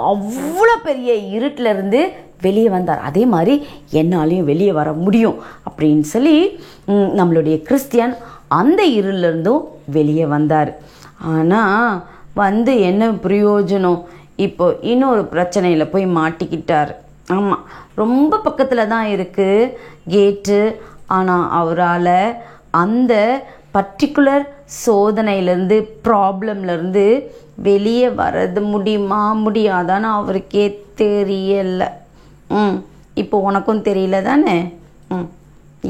அவ்வளோ பெரிய இருட்டிலேருந்து வெளியே வந்தார். அதே மாதிரி என்னாலையும் வெளியே வர முடியும் அப்படின்னு சொல்லி நம்மளுடைய கிறிஸ்டியன் அந்த இருளிலிருந்தும் வெளியே வந்தார். ஆனால் வந்து என்ன பிரயோஜனம், இப்போ இன்னொரு பிரச்சனையில் போய் மாட்டிக்கிட்டார். ஆமாம் ரொம்ப பக்கத்தில் தான் இருக்குது கேட்டு. ஆனால் அவரால் அந்த பர்டிகுலர் சோதனையிலேருந்து ப்ராப்ளம்லேருந்து வெளியே வர்றது முடியாதான்னு அவருக்கே தெரியலை. இப்போ உனக்கும் தெரியல தானே.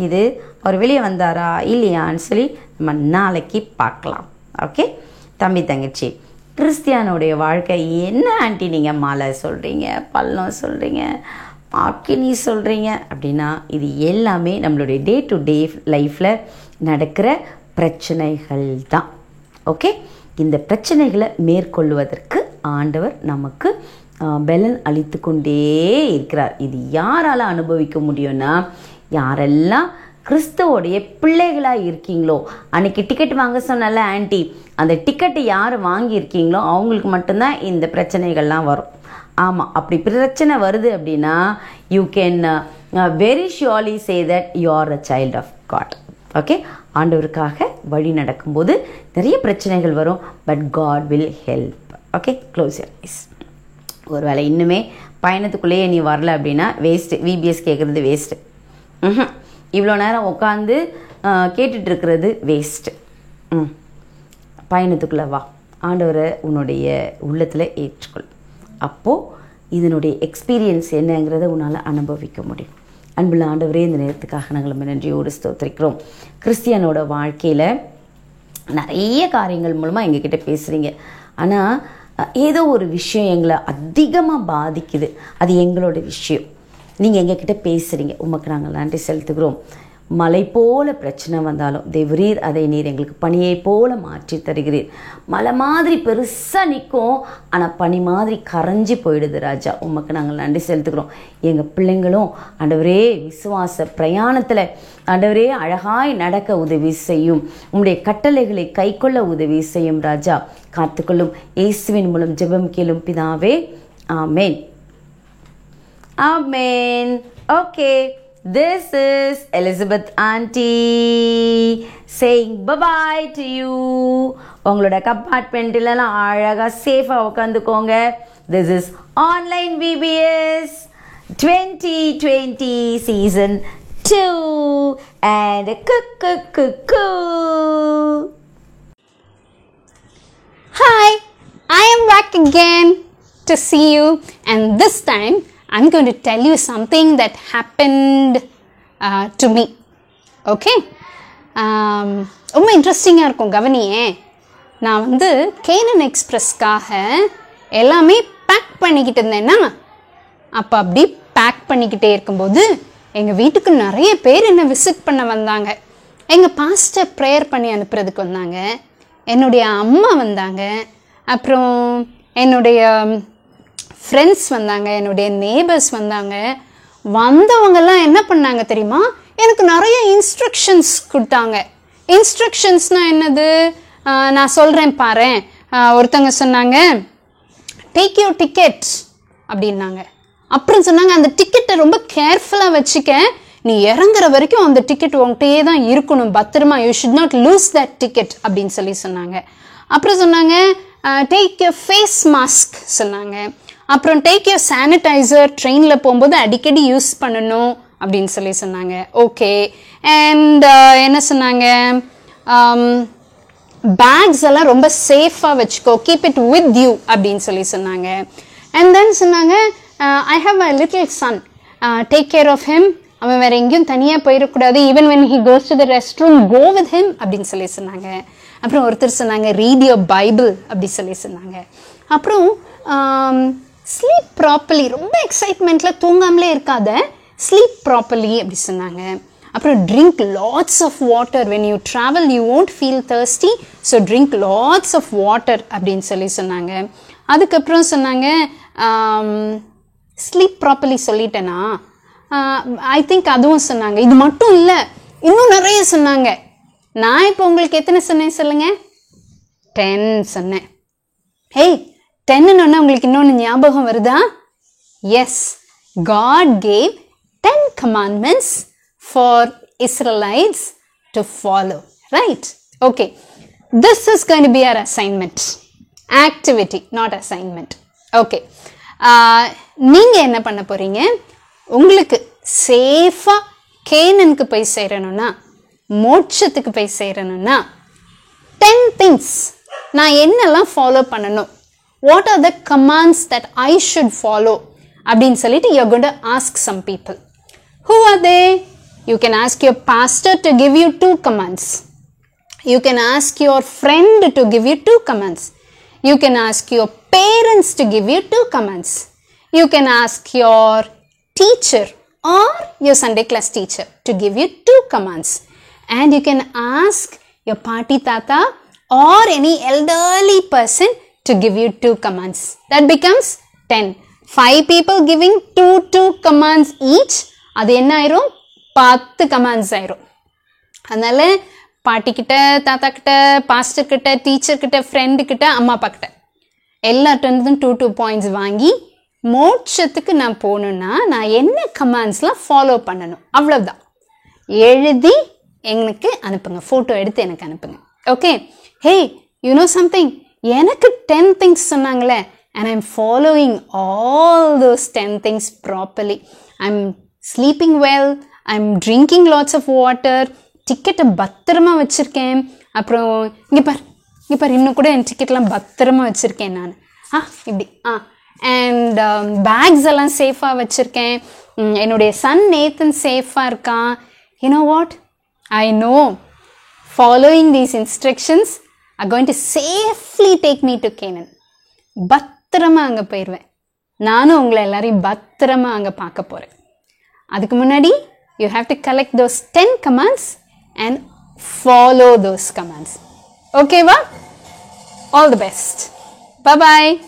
இது அவர் வெளியே வந்தாரா இல்லையான்னு சொல்லி நம்ம நாளைக்கு பார்க்கலாம். ஓகே தம்பி தங்கச்சி, கிறிஸ்டியானுடைய வாழ்க்கை என்ன ஆண்டி நீங்கள் மலை சொல்கிறீங்க, பள்ளம் சொல்கிறீங்க, ஆக்கினி சொல்கிறீங்க அப்படின்னா இது எல்லாமே நம்மளுடைய டே டு டே லைஃப்பில் நடக்கிற பிரச்சனைகள் தான். ஓகே, இந்த பிரச்சனைகளை மேற்கொள்வதற்கு ஆண்டவர் நமக்கு பலன் அளித்து கொண்டே இருக்கிறார். இது யாரால் அனுபவிக்க முடியும்னா யாரெல்லாம் கிறிஸ்துவோடைய பிள்ளைகளாக இருக்கீங்களோ. அன்றைக்கி டிக்கெட் வாங்க சொன்னால ஆண்டி, அந்த டிக்கெட்டை யார் வாங்கியிருக்கீங்களோ அவங்களுக்கு மட்டும்தான் இந்த பிரச்சனைகள்லாம் வரும். ஆமாம், அப்படி பிரச்சனை வருது அப்படின்னா you can very surely say that you are a child of God. Okay, ஆண்டவருக்காக வழி நடக்கும்போது நிறைய பிரச்சனைகள் வரும், but God will help. Okay, close your eyes. ஒரு வேளை இன்னுமே பயணத்துக்குள்ளேயே நீ வரல அப்படின்னா வேஸ்ட்டு, விபிஎஸ் கேட்குறது வேஸ்ட்டு. இவ்வளோ நேரம் உட்காந்து கேட்டுட்ருக்கிறது வேஸ்ட்டு. பயணத்துக்குள்ளே வா, ஆண்டவரை உன்னுடைய உள்ளத்தில் ஏற்றுக்கொள். அப்போது இதனுடைய எக்ஸ்பீரியன்ஸ் என்னங்கிறத உன்னால் அனுபவிக்க முடியும். அன்புள்ள ஆண்டவரே, இந்த நேரத்துக்காக நாங்கள் நன்றியோடு ஸ்தோத்திரிக்கிறோம். கிறிஸ்டியனோட வாழ்க்கையில் நிறைய காரியங்கள் மூலமாக எங்ககிட்ட பேசுகிறீங்க. ஆனால் ஏதோ ஒரு விஷயம் எங்களை அதிகமாக பாதிக்குது, அது எங்களோட விஷயம். நீங்கள் எங்ககிட்ட பேசுகிறீங்க, உமக்கு நாங்கள் நன்றி செலுத்துகிறோம். மலை போல பிரச்சனை வந்தாலும் தேவரீர் அதை நீர் எங்களுக்கு பனியை போல மாற்றி தருகிறீர். மலை மாதிரி பெருசாக நிற்கும், ஆனால் பனி மாதிரி கரைஞ்சி போயிடுது ராஜா. உமக்கு நாங்கள் நன்றி செலுத்துக்கிறோம். எங்கள் பிள்ளைங்களும் ஆண்டவரே விசுவாச பிரயாணத்தில் ஆண்டவரே அழகாய் நடக்க உதவி செய்யும். உம்முடைய கட்டளைகளை கைக்கொள்ள உதவி செய்யும் ராஜா. காத்துக்கொள்ளும். இயேசுவின் மூலம் ஜெபம் கேளும் பிதாவே, ஆமேன். ஆமேன். Okay, this is Elizabeth auntie saying bye-bye to you. உங்களோட கம்பார்ட்மெண்ட்லாம் அழகாக சேஃபாக உட்காந்துக்கோங்க. This is Online VBS 2020 Season 2 and Hi, I am back again to see you, and this time I'm going to tell you something that happened to me. Okay? ரொம்ப இன்ட்ரெஸ்டிங்காக இருக்கும், கவனியே. நான் வந்து Canon எக்ஸ்பிரஸ்க்காக எல்லாமே back பண்ணிக்கிட்டு இருந்தேன்னா, அப்போ அப்படி பேக் பண்ணிக்கிட்டே இருக்கும்போது எங்கள் வீட்டுக்கு நிறைய பேர் என்னை விசிட் பண்ண வந்தாங்க. எங்கள் பாஸ்டர் ப்ரேயர் பண்ணி அனுப்புறதுக்கு வந்தாங்க, என்னுடைய அம்மா வந்தாங்க, அப்புறம் என்னுடைய ஃப்ரெண்ட்ஸ் வந்தாங்க, என்னுடைய நேபர்ஸ் வந்தாங்க. வந்தவங்கெல்லாம் என்ன பண்ணாங்க தெரியுமா, எனக்கு நிறைய இன்ஸ்ட்ரக்ஷன்ஸ் கொடுத்தாங்க. இன்ஸ்ட்ரக்ஷன்ஸ்னால் என்னது நான் சொல்கிறேன் பாரு. ஒருத்தவங்க சொன்னாங்க டேக் யூர் டிக்கெட் அப்படின்னாங்க. அப்புறம் சொன்னாங்க அந்த டிக்கெட்டை ரொம்ப கேர்ஃபுல்லாக வச்சுக்க, நீ இறங்குற வரைக்கும் அந்த டிக்கெட் உங்கள்கிட்டயே தான் இருக்கணும், பத்திரமா, you should not loose that ticket அப்படின்னு சொன்னாங்க. அப்புறம் சொன்னாங்க டேக் யூர் ஃபேஸ் மாஸ்க் சொன்னாங்க. அப்புறம் டேக் யூர் சானிடைசர், ட்ரெயினில் போகும்போது அடிக்கடி யூஸ் பண்ணணும் அப்படின்னு சொன்னாங்க. ஓகே. அண்ட் என்ன சொன்னாங்க, பேக்ஸ் எல்லாம் ரொம்ப சேஃபாக வச்சுக்கோ, கீப் இட் வித் யூ அப்படின்னு சொன்னாங்க. அண்ட் தென் சொன்னாங்க I have a little son, take care of him, அவன் வேறு எங்கேயும் தனியாக போயிடக்கூடாது, even when he goes to the rest room go with him அப்படின்னு சொன்னாங்க. அப்புறம் ஒருத்தர் சொன்னாங்க ரீட் யுவர் பைபிள் அப்படி சொன்னாங்க. அப்புறம் ஸ்லீப் ப்ராப்பர்லி, ரொம்ப எக்ஸைட்மெண்ட்டில் தூங்காமலே இருக்காத, ஸ்லீப் ப்ராப்பர்லி அப்படி சொன்னாங்க. அப்புறம் drink lots of water, when you travel you won't feel thirsty, so drink lots of water அப்படின்னு சொன்னாங்க. அதுக்கப்புறம் சொன்னாங்க ஸ்லீப் ப்ராப்பர்லி சொல்லிட்டேனா, ஐ திங்க் அதுவும் சொன்னாங்க. இது மட்டும் இல்லை, இன்னும் நிறைய சொன்னாங்க. நான் இப்போ உங்களுக்கு எத்தனை சொன்னேன் சொல்லுங்கள்? 10 சொன்னேன். ஹேய், 10ன்னு உங்களுக்கு இன்னொன்று ஞாபகம் வருதா? Yes, God gave 10 commandments for Israelites to follow, right? Okay, this is going to be our assignment, activity, not assignment. Okay, நீங்கள் என்ன பண்ண போகிறீங்க, உங்களுக்கு சேஃபாக கேனனுக்கு போய் சேரணும்னா, மோட்சத்துக்கு போய் சேரணும்னா 10 things நான் என்னெல்லாம் ஃபாலோ பண்ணணும், what are the commands that I should follow அப்படின்னு சொல்லிட்டு you're going to ask some people. Who are they? You can ask your pastor to give you 2 commands. You can ask your friend to give you 2 commands. You can ask your parents to give you 2 commands. You can ask your teacher or your Sunday class teacher to give you 2 commands. And you can ask your party tata or any elderly person to give you 2 commands. That becomes 10. 5 people giving 2 commands each. அது என்ன ஆயிரும்? 10 commands ஆயிரும். அதனால பாட்டி கிட்ட, தாத்தா கிட்ட, pastor கிட்ட, டீச்சர் கிட்ட, ஃப்ரெண்டு கிட்ட, அம்மா அப்பா கிட்ட எல்லார்ட்டந்தும் 2 பாயிண்ட்ஸ் வாங்கி மோட்சத்துக்கு நான் போகணுன்னா நான் என்ன கமாண்ட்ஸ்லாம் ஃபாலோ பண்ணணும், அவ்வளவுதான். எழுதி எனக்கு அனுப்புங்க, ஃபோட்டோ எடுத்து எனக்கு அனுப்புங்க. Okay. Hey, you know something, எனக்கு 10 things சொன்னாங்களே, and I'm following all those 10 things properly. I'm sleeping well, I'm drinking lots of water, டிக்கெட்டை பத்திரமா வச்சுருக்கேன். அப்புறம் இங்கே பார் இன்னும் கூட என் டிக்கெட்லாம் பத்திரமா வச்சுருக்கேன் நான். இப்படி அண்ட் பேக்ஸ் எல்லாம் சேஃபாக வச்சுருக்கேன். என்னுடைய சன் நேத்தன் சேஃபாக இருக்கான். You know what? I know following these instructions are going to safely take me to Canaan. பத்திரமா அங்கே போயிடுவேன். நானும் உங்களை எல்லாரையும் பத்திரமா அங்கே பார்க்க போகிறேன். அதுக்கு முன்னாடி You have to collect those 10 commands and follow those commands. Okay, va? All the best. Bye-bye.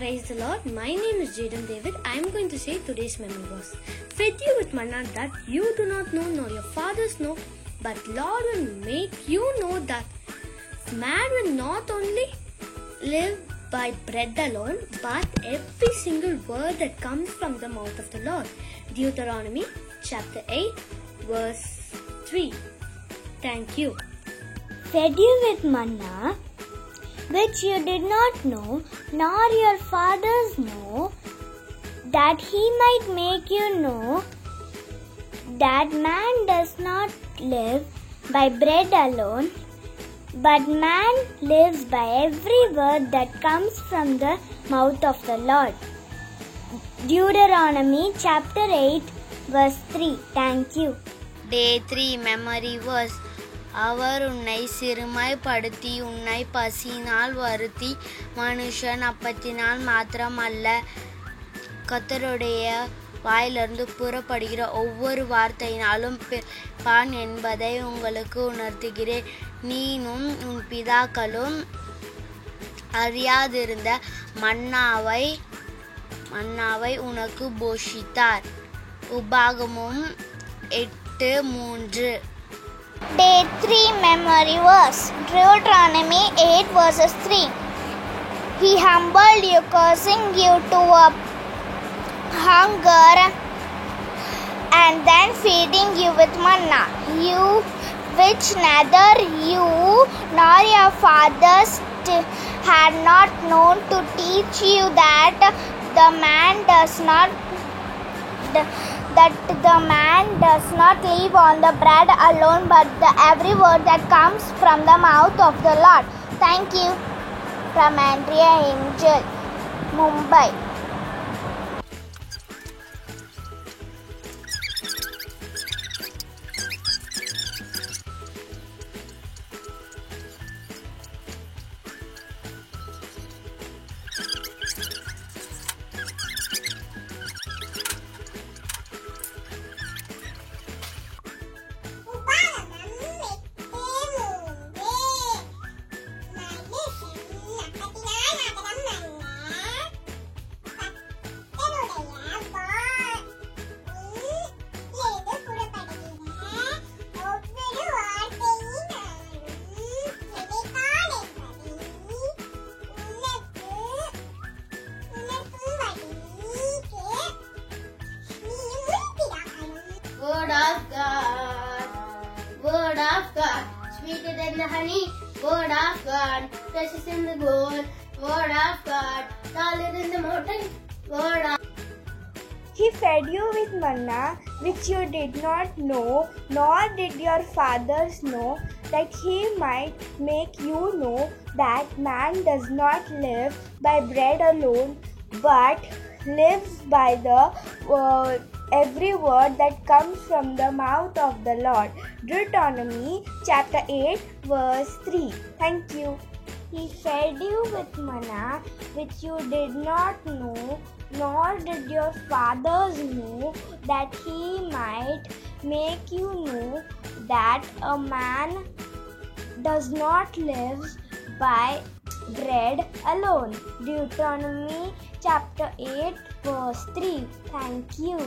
Praise the Lord. My name is Jaden David. I am going to say today's memory verse. Fed you with manna that you do not know nor your fathers know, but Lord will make you know that man will not only live by bread alone, but every single word that comes from the mouth of the Lord. Deuteronomy chapter 8 verse 3. Thank you. Fed you with manna which you did not know, nor your fathers know, that he might make you know that man does not live by bread alone, but man lives by every word that comes from the mouth of the Lord. Deuteronomy chapter 8 verse 3. Thank you. Day 3 memory verse. அவர் உன்னை சிறுமைப்படுத்தி உன்னை பசியினால் வருத்தி மனுஷன் அப்பத்தினால் மாத்திரம் அல்ல கர்த்தருடைய வாயிலிருந்து புறப்படுகிற ஒவ்வொரு வார்த்தையினாலும் பான் என்பதை உங்களுக்கு உணர்த்துகிறேன். நீனும் உன் பிதாக்களும் அறியாதிருந்த மன்னாவை உனக்கு போஷித்தார். உபாகமம் 8:3. Day 3 memory verse. Deuteronomy 8 verses 3. He humbled you, causing you to hunger, and then feeding you with manna, you which neither you nor your fathers had not known, to teach you that the man does not live on the bread alone, but every word that comes from the mouth of the Lord. Thank you. From Andrea Angel, Mumbai. sweeter than the honey. Word of God, precious in the gold. Word of God, taller than the mountain. Word of He fed you with manna, which you did not know, nor did your fathers know, that he might make you know that man does not live by bread alone, but lives by the every word that comes from the mouth of the Lord. Deuteronomy chapter 8 verse 3. Thank you. He fed you with manna, which you did not know, nor did your fathers know, that he might make you know that a man does not live by bread alone. Deuteronomy chapter 8 verse 3. Thank you.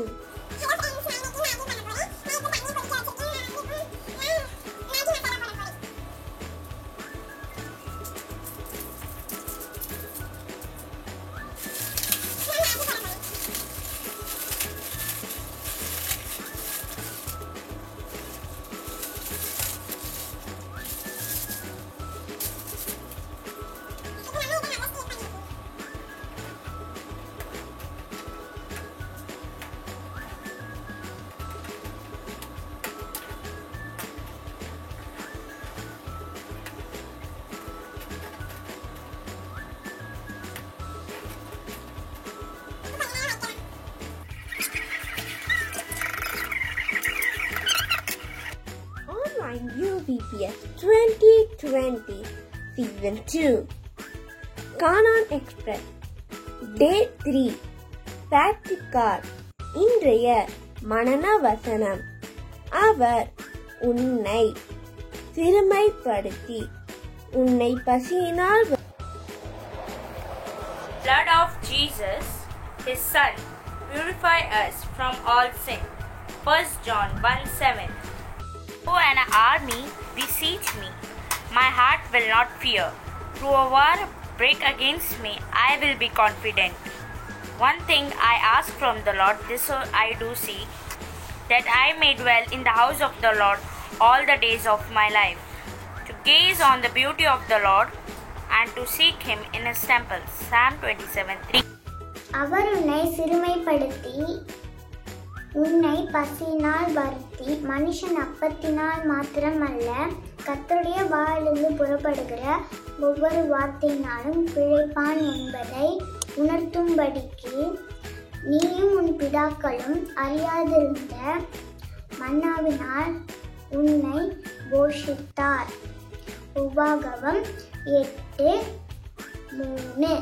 Online UVBS 2020 Season 2 Canaan Express Day 3 Practical இன்றைய மனன வசனம் அவர் உன்னை சிறுமைப்படுத்தி உன்னை பசியினால் Blood of Jesus, his son, purify us from all sin. 1 John 1:7. Though an army besiege me, my heart will not fear. Though a war break against me, I will be confident. One thing I ask from the Lord, this I do seek, that I may dwell in the house of the Lord all the days of my life, to gaze on the beauty of the Lord and to seek him in his temple. Psalm 27:3. அவர் உன்னை சிறுமைப்படுத்தி உன்னை பசியினால் வருத்தி மனுஷன் அப்பத்தினால் மாத்திரமல்ல கர்த்தருடைய வாயிலிருந்து புறப்படுகிற ஒவ்வொரு வார்த்தையினாலும் பிழைப்பான் என்பதை உணர்த்தும்படிக்கு நீயும் உன் பிதாக்களும் அறியாதிருந்த மன்னாவினால் உன்னை போஷித்தார். உபாகமம் 8:3.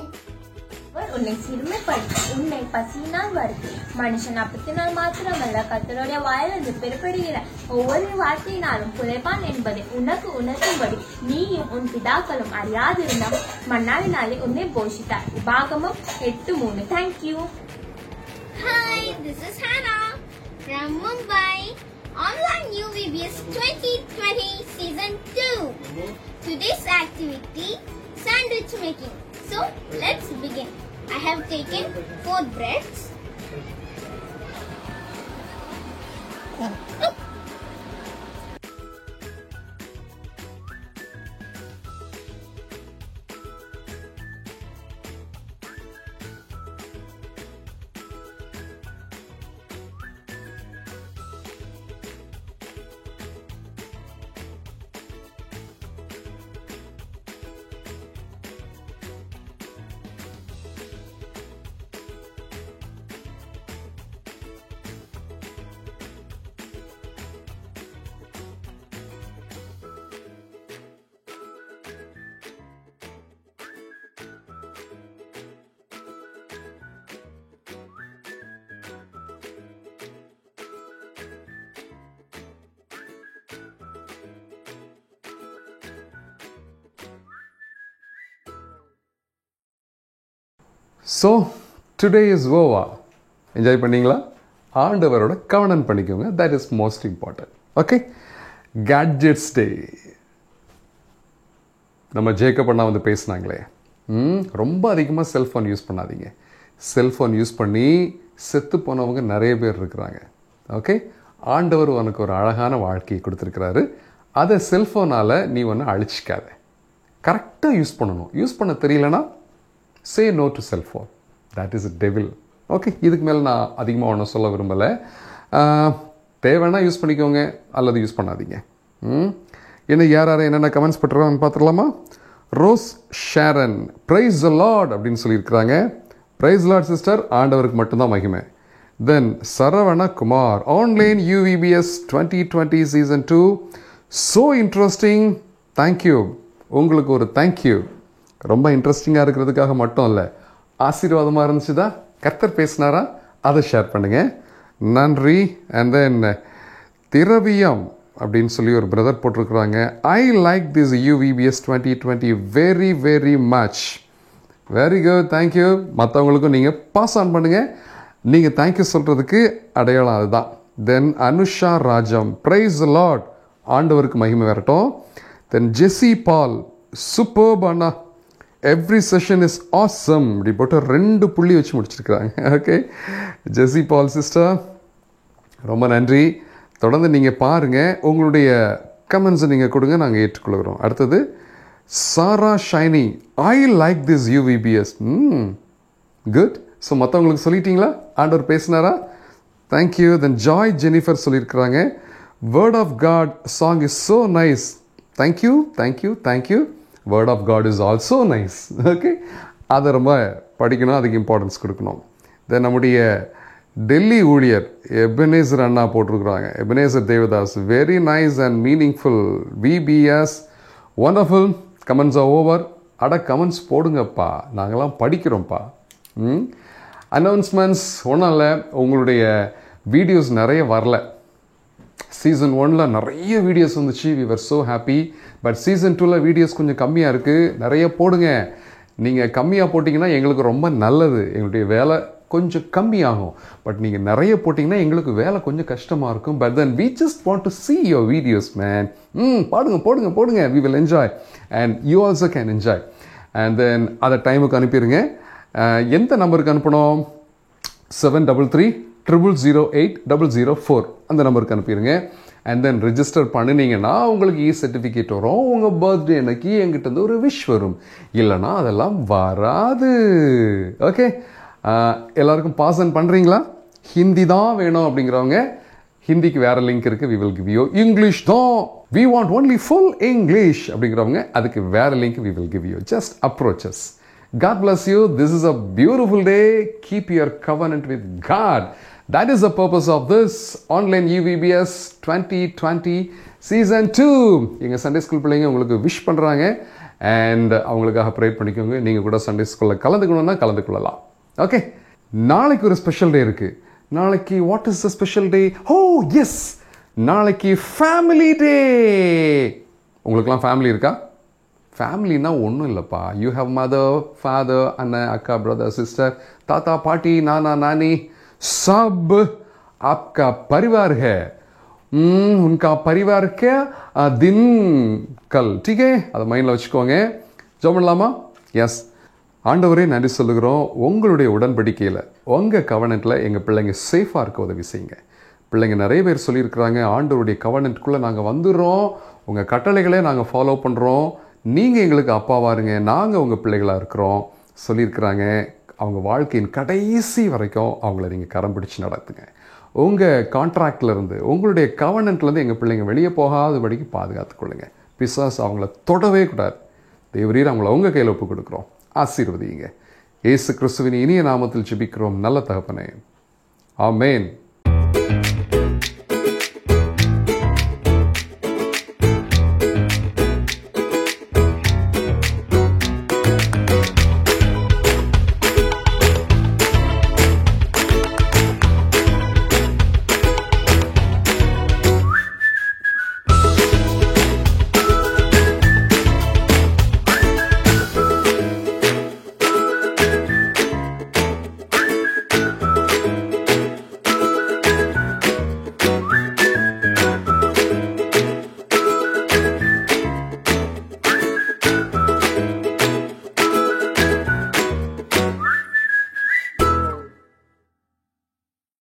உன்னை சிறுமைப்படுத்தி உன்னை பசியினால் வருத்தி மனுஷன் அப்பத்தினால் மாத்திரமல்ல கர்த்தருடைய வாயிலிருந்து பெறப்படுகிற ஒவ்வொரு வார்த்தையினாலும் பிழைப்பான் என்பதை உனக்கு உணர்த்தும்படி நீயும் உன் பிதாக்களும் அறியாதிருந்த மன்னாவினாலே உன்னை போஷித்தார். உபாகமம் 8:3. Thank you. Hi, this is Hannah from Mumbai. Online UVBS 2020 Season 2. Today's activity, sandwich making. So, let's begin. I have taken 4 breads. So today is over. Enjoy பண்ணிங்களா? ஆண்டவரோட கவனம் பண்ணிக்கோங்க. That is most important. Okay, gadgets day. நம்ம Jacob அண்ணா வந்து பேசினாங்களே, ரொம்ப அதிகமாக செல்ஃபோன் யூஸ் பண்ணாதீங்க. செல்ஃபோன் யூஸ் பண்ணி செத்து போனவங்க நிறைய பேர் இருக்கிறாங்க. ஓகே, ஆண்டவர் உனக்கு ஒரு அழகான வாழ்க்கையை கொடுத்துருக்கிறாரு. அதை செல்ஃபோனால் நீ ஒன்று அழிச்சிக்காத. கரெக்டாக யூஸ் பண்ணணும். யூஸ் பண்ண தெரியலனா say no to cellphone. That is a devil. Okay, இதுக்கு மேலே நான் அதிகமாக ஒன்றும் சொல்ல விரும்பலை. தேவைன்னா யூஸ் பண்ணிக்கோங்க, அல்லது யூஸ் பண்ணாதீங்க. இன்னும் யார் என்னென்ன கமெண்ட்ஸ் பட்டுறாங்கன்னு பார்த்துடலாமா? Rose Sharon praise the Lord அப்படின்னு சொல்லியிருக்கிறாங்க. பிரைஸ் லார்ட் சிஸ்டர், ஆண்டவருக்கு மட்டும்தான் மகிமை. Then Saravana Kumar, online UVBS 2020 season 2 so interesting, thank you. உங்களுக்கு ஒரு தேங்க்யூ. ரொம்ப இன்ட்ரெஸ்டிங்காக இருக்கிறதுக்காக மட்டும் இல்லை, ஆசீர்வாதமாக இருந்துச்சுதா, கர்த்தர் பேசினாரா, அதை ஷேர் பண்ணுங்கள். நன்றி. அண்ட் தென் திரவியம் அப்படின்னு சொல்லி ஒரு பிரதர் போட்டிருக்கிறாங்க. ஐ like this UVBS 2020 very very much. Very good, thank you. மற்றவங்களுக்கும் நீங்கள் பாஸ் ஆன் பண்ணுங்கள். நீங்கள் தேங்க்யூ சொல்கிறதுக்கு அடையாளம் அதுதான். Then Anusha Rajam, praise the Lord, ஆண்டவருக்கு மகிமை வரட்டும். தென் ஜெஸி பால், சூப்பர்ப் அண்ணா, எவ்ரி செஷன் இஸ் ஆசம் இப்படி போட்டு 2 புள்ளி வச்சு முடிச்சிருக்கிறாங்க. ஓகே, ஜெஸி பால் சிஸ்டர் ரொம்ப நன்றி. தொடர்ந்து நீங்கள் பாருங்கள், உங்களுடைய கமெண்ட்ஸை நீங்கள் கொடுங்க, நாங்கள் ஏற்றுக்கொள்கிறோம். அடுத்தது Sarah Shiny, I like this UVBS. Good. So மற்றவங்களுக்கு சொல்லிட்டீங்களா, ஆண்டவர் பேசினாரா? தேங்க்யூ. தென் ஜாய் ஜெனிஃபர் சொல்லியிருக்கிறாங்க, word of God song is so nice. Thank you thank you thank you. Word of God is also nice. Okay, அதை ரொம்ப படிக்கணும், அதுக்கு இம்பார்ட்டன்ஸ் கொடுக்கணும். தென் நம்முடைய டெல்லி ஊழியர் எபனேசர் அண்ணா போட்டிருக்கிறாங்க, Ebenezer Devadas, very nice and meaningful VBS, wonderful. Comments are over. அட கமெண்ட்ஸ் போடுங்கப்பா, நாங்கள்லாம் படிக்கிறோம்ப்பா. அனௌன்ஸ்மெண்ட்ஸ் ஒன்றும் இல்லை, உங்களுடைய வீடியோஸ் நிறைய வரல. சீசன் 1 நிறைய வீடியோஸ் வந்துச்சு, we were so happy. But season 2 videos கொஞ்சம் கம்மியாக இருக்குது. நிறைய போடுங்க. நீங்கள் கம்மியாக போட்டிங்கன்னா எங்களுக்கு ரொம்ப நல்லது, எங்களுடைய வேலை கொஞ்சம் கம்மியாகும். பட் நீங்கள் நிறைய போட்டிங்கன்னா எங்களுக்கு வேலை கொஞ்சம் கஷ்டமாக இருக்கும். But then we just want to see your videos, man. போடுங்க போடுங்க போடுங்க, we will enjoy and you also can enjoy. And then அதை டைமுக்கு அனுப்பிடுங்க. எந்த நம்பருக்கு அனுப்பணும்? 7330080004 அந்த நம்பருக்கு அனுப்பிடுங்க. அண்ட் தென் ரிஜிஸ்டர் பண்ணினீங்கன்னா உங்களுக்கு சர்டிஃபிகேட் வரும். உங்கள் பர்த்டே அன்னைக்கு எங்கிட்ட இருந்து ஒரு விஷ் வரும். இல்லைனா அதெல்லாம் வராது. ஓகே, எல்லாருக்கும் பாஸ் ஆன் பண்ணுறீங்களா? ஹிந்தி தான் வேணும் அப்படிங்கிறவங்க ஹிந்திக்கு வேறு லிங்க் இருக்குது, we will give you. English தான், we want only full English அப்படிங்கிறவங்க அதுக்கு வேறு link we will give you. Just approach us. God bless you. This is a beautiful day. Keep your covenant with God. That is the purpose of this online UVBS 2020 season 2. எங்கள் Sunday school பிள்ளைங்க உங்களுக்கு wish பண்ணுறாங்க and அவங்களுக்காக pray பண்ணிக்கோங்க. நீங்கள் கூட Sunday ஸ்கூலில் கலந்துக்கணும்னா கலந்து கொள்ளலாம். ஓகே, நாளைக்கு ஒரு ஸ்பெஷல் டே இருக்குது. நாளைக்கு what is the special day? Oh yes, நாளைக்கு ஃபேமிலி டே. உங்களுக்குலாம் ஃபேமிலி இருக்கா? ஃபேமிலின்னா ஒன்றும் இல்லைப்பா. யூ ஹேவ் மதர், ஃபாதர், அண்ணன், அக்கா, பிரதர், சிஸ்டர், தாத்தா, பாட்டி, நானா, நாनी, सब आपका परिवार है. उनका परिवार क्या दिन कल. ठीक है, அதை மைண்டில் வச்சுக்கோங்க. ஜெபம் பண்ணலாமா? எஸ். ஆண்டவரே நன்றி சொல்லுகிறோம். உங்களுடைய உடன்படிக்கையில், உங்கள் கவனத்தில் எங்கள் பிள்ளைங்க சேஃபாக இருக்க உதவி செய்யுங்க. பிள்ளைங்க நிறைய பேர் சொல்லியிருக்கிறாங்க, ஆண்டவருடைய கவனத்துக்குள்ளே நாங்கள் வந்துடுறோம், உங்கள் கட்டளைகளே நாங்கள் ஃபாலோ பண்ணுறோம், நீங்கள் எங்களுக்கு அப்பாவாருங்க, நாங்கள் உங்கள் பிள்ளைகளாக இருக்கிறோம் சொல்லியிருக்கிறாங்க. அவங்க வாழ்க்கையின் கடைசி வரைக்கும் அவங்கள நீங்கள் கரம் பிடிச்சி நடத்துங்க. உங்கள் கான்ட்ராக்ட்லேருந்து, உங்களுடைய கவர்னன்ட்லேருந்து எங்கள் பிள்ளைங்க வெளியே போகாதபடிக்கு பாதுகாத்துக்கொள்ளுங்க. பிசாசு அவங்கள தொடவே கூடாது. தேவரீர் அவங்கள உங்கள் கையில் ஒப்பு கொடுக்குறோம். ஆசீர்வதிங்க. இயேசு கிறிஸ்துவின் இனிய நாமத்தில் ஜெபிக்கிறோம் நல்ல தகப்பனே. ஆமென்.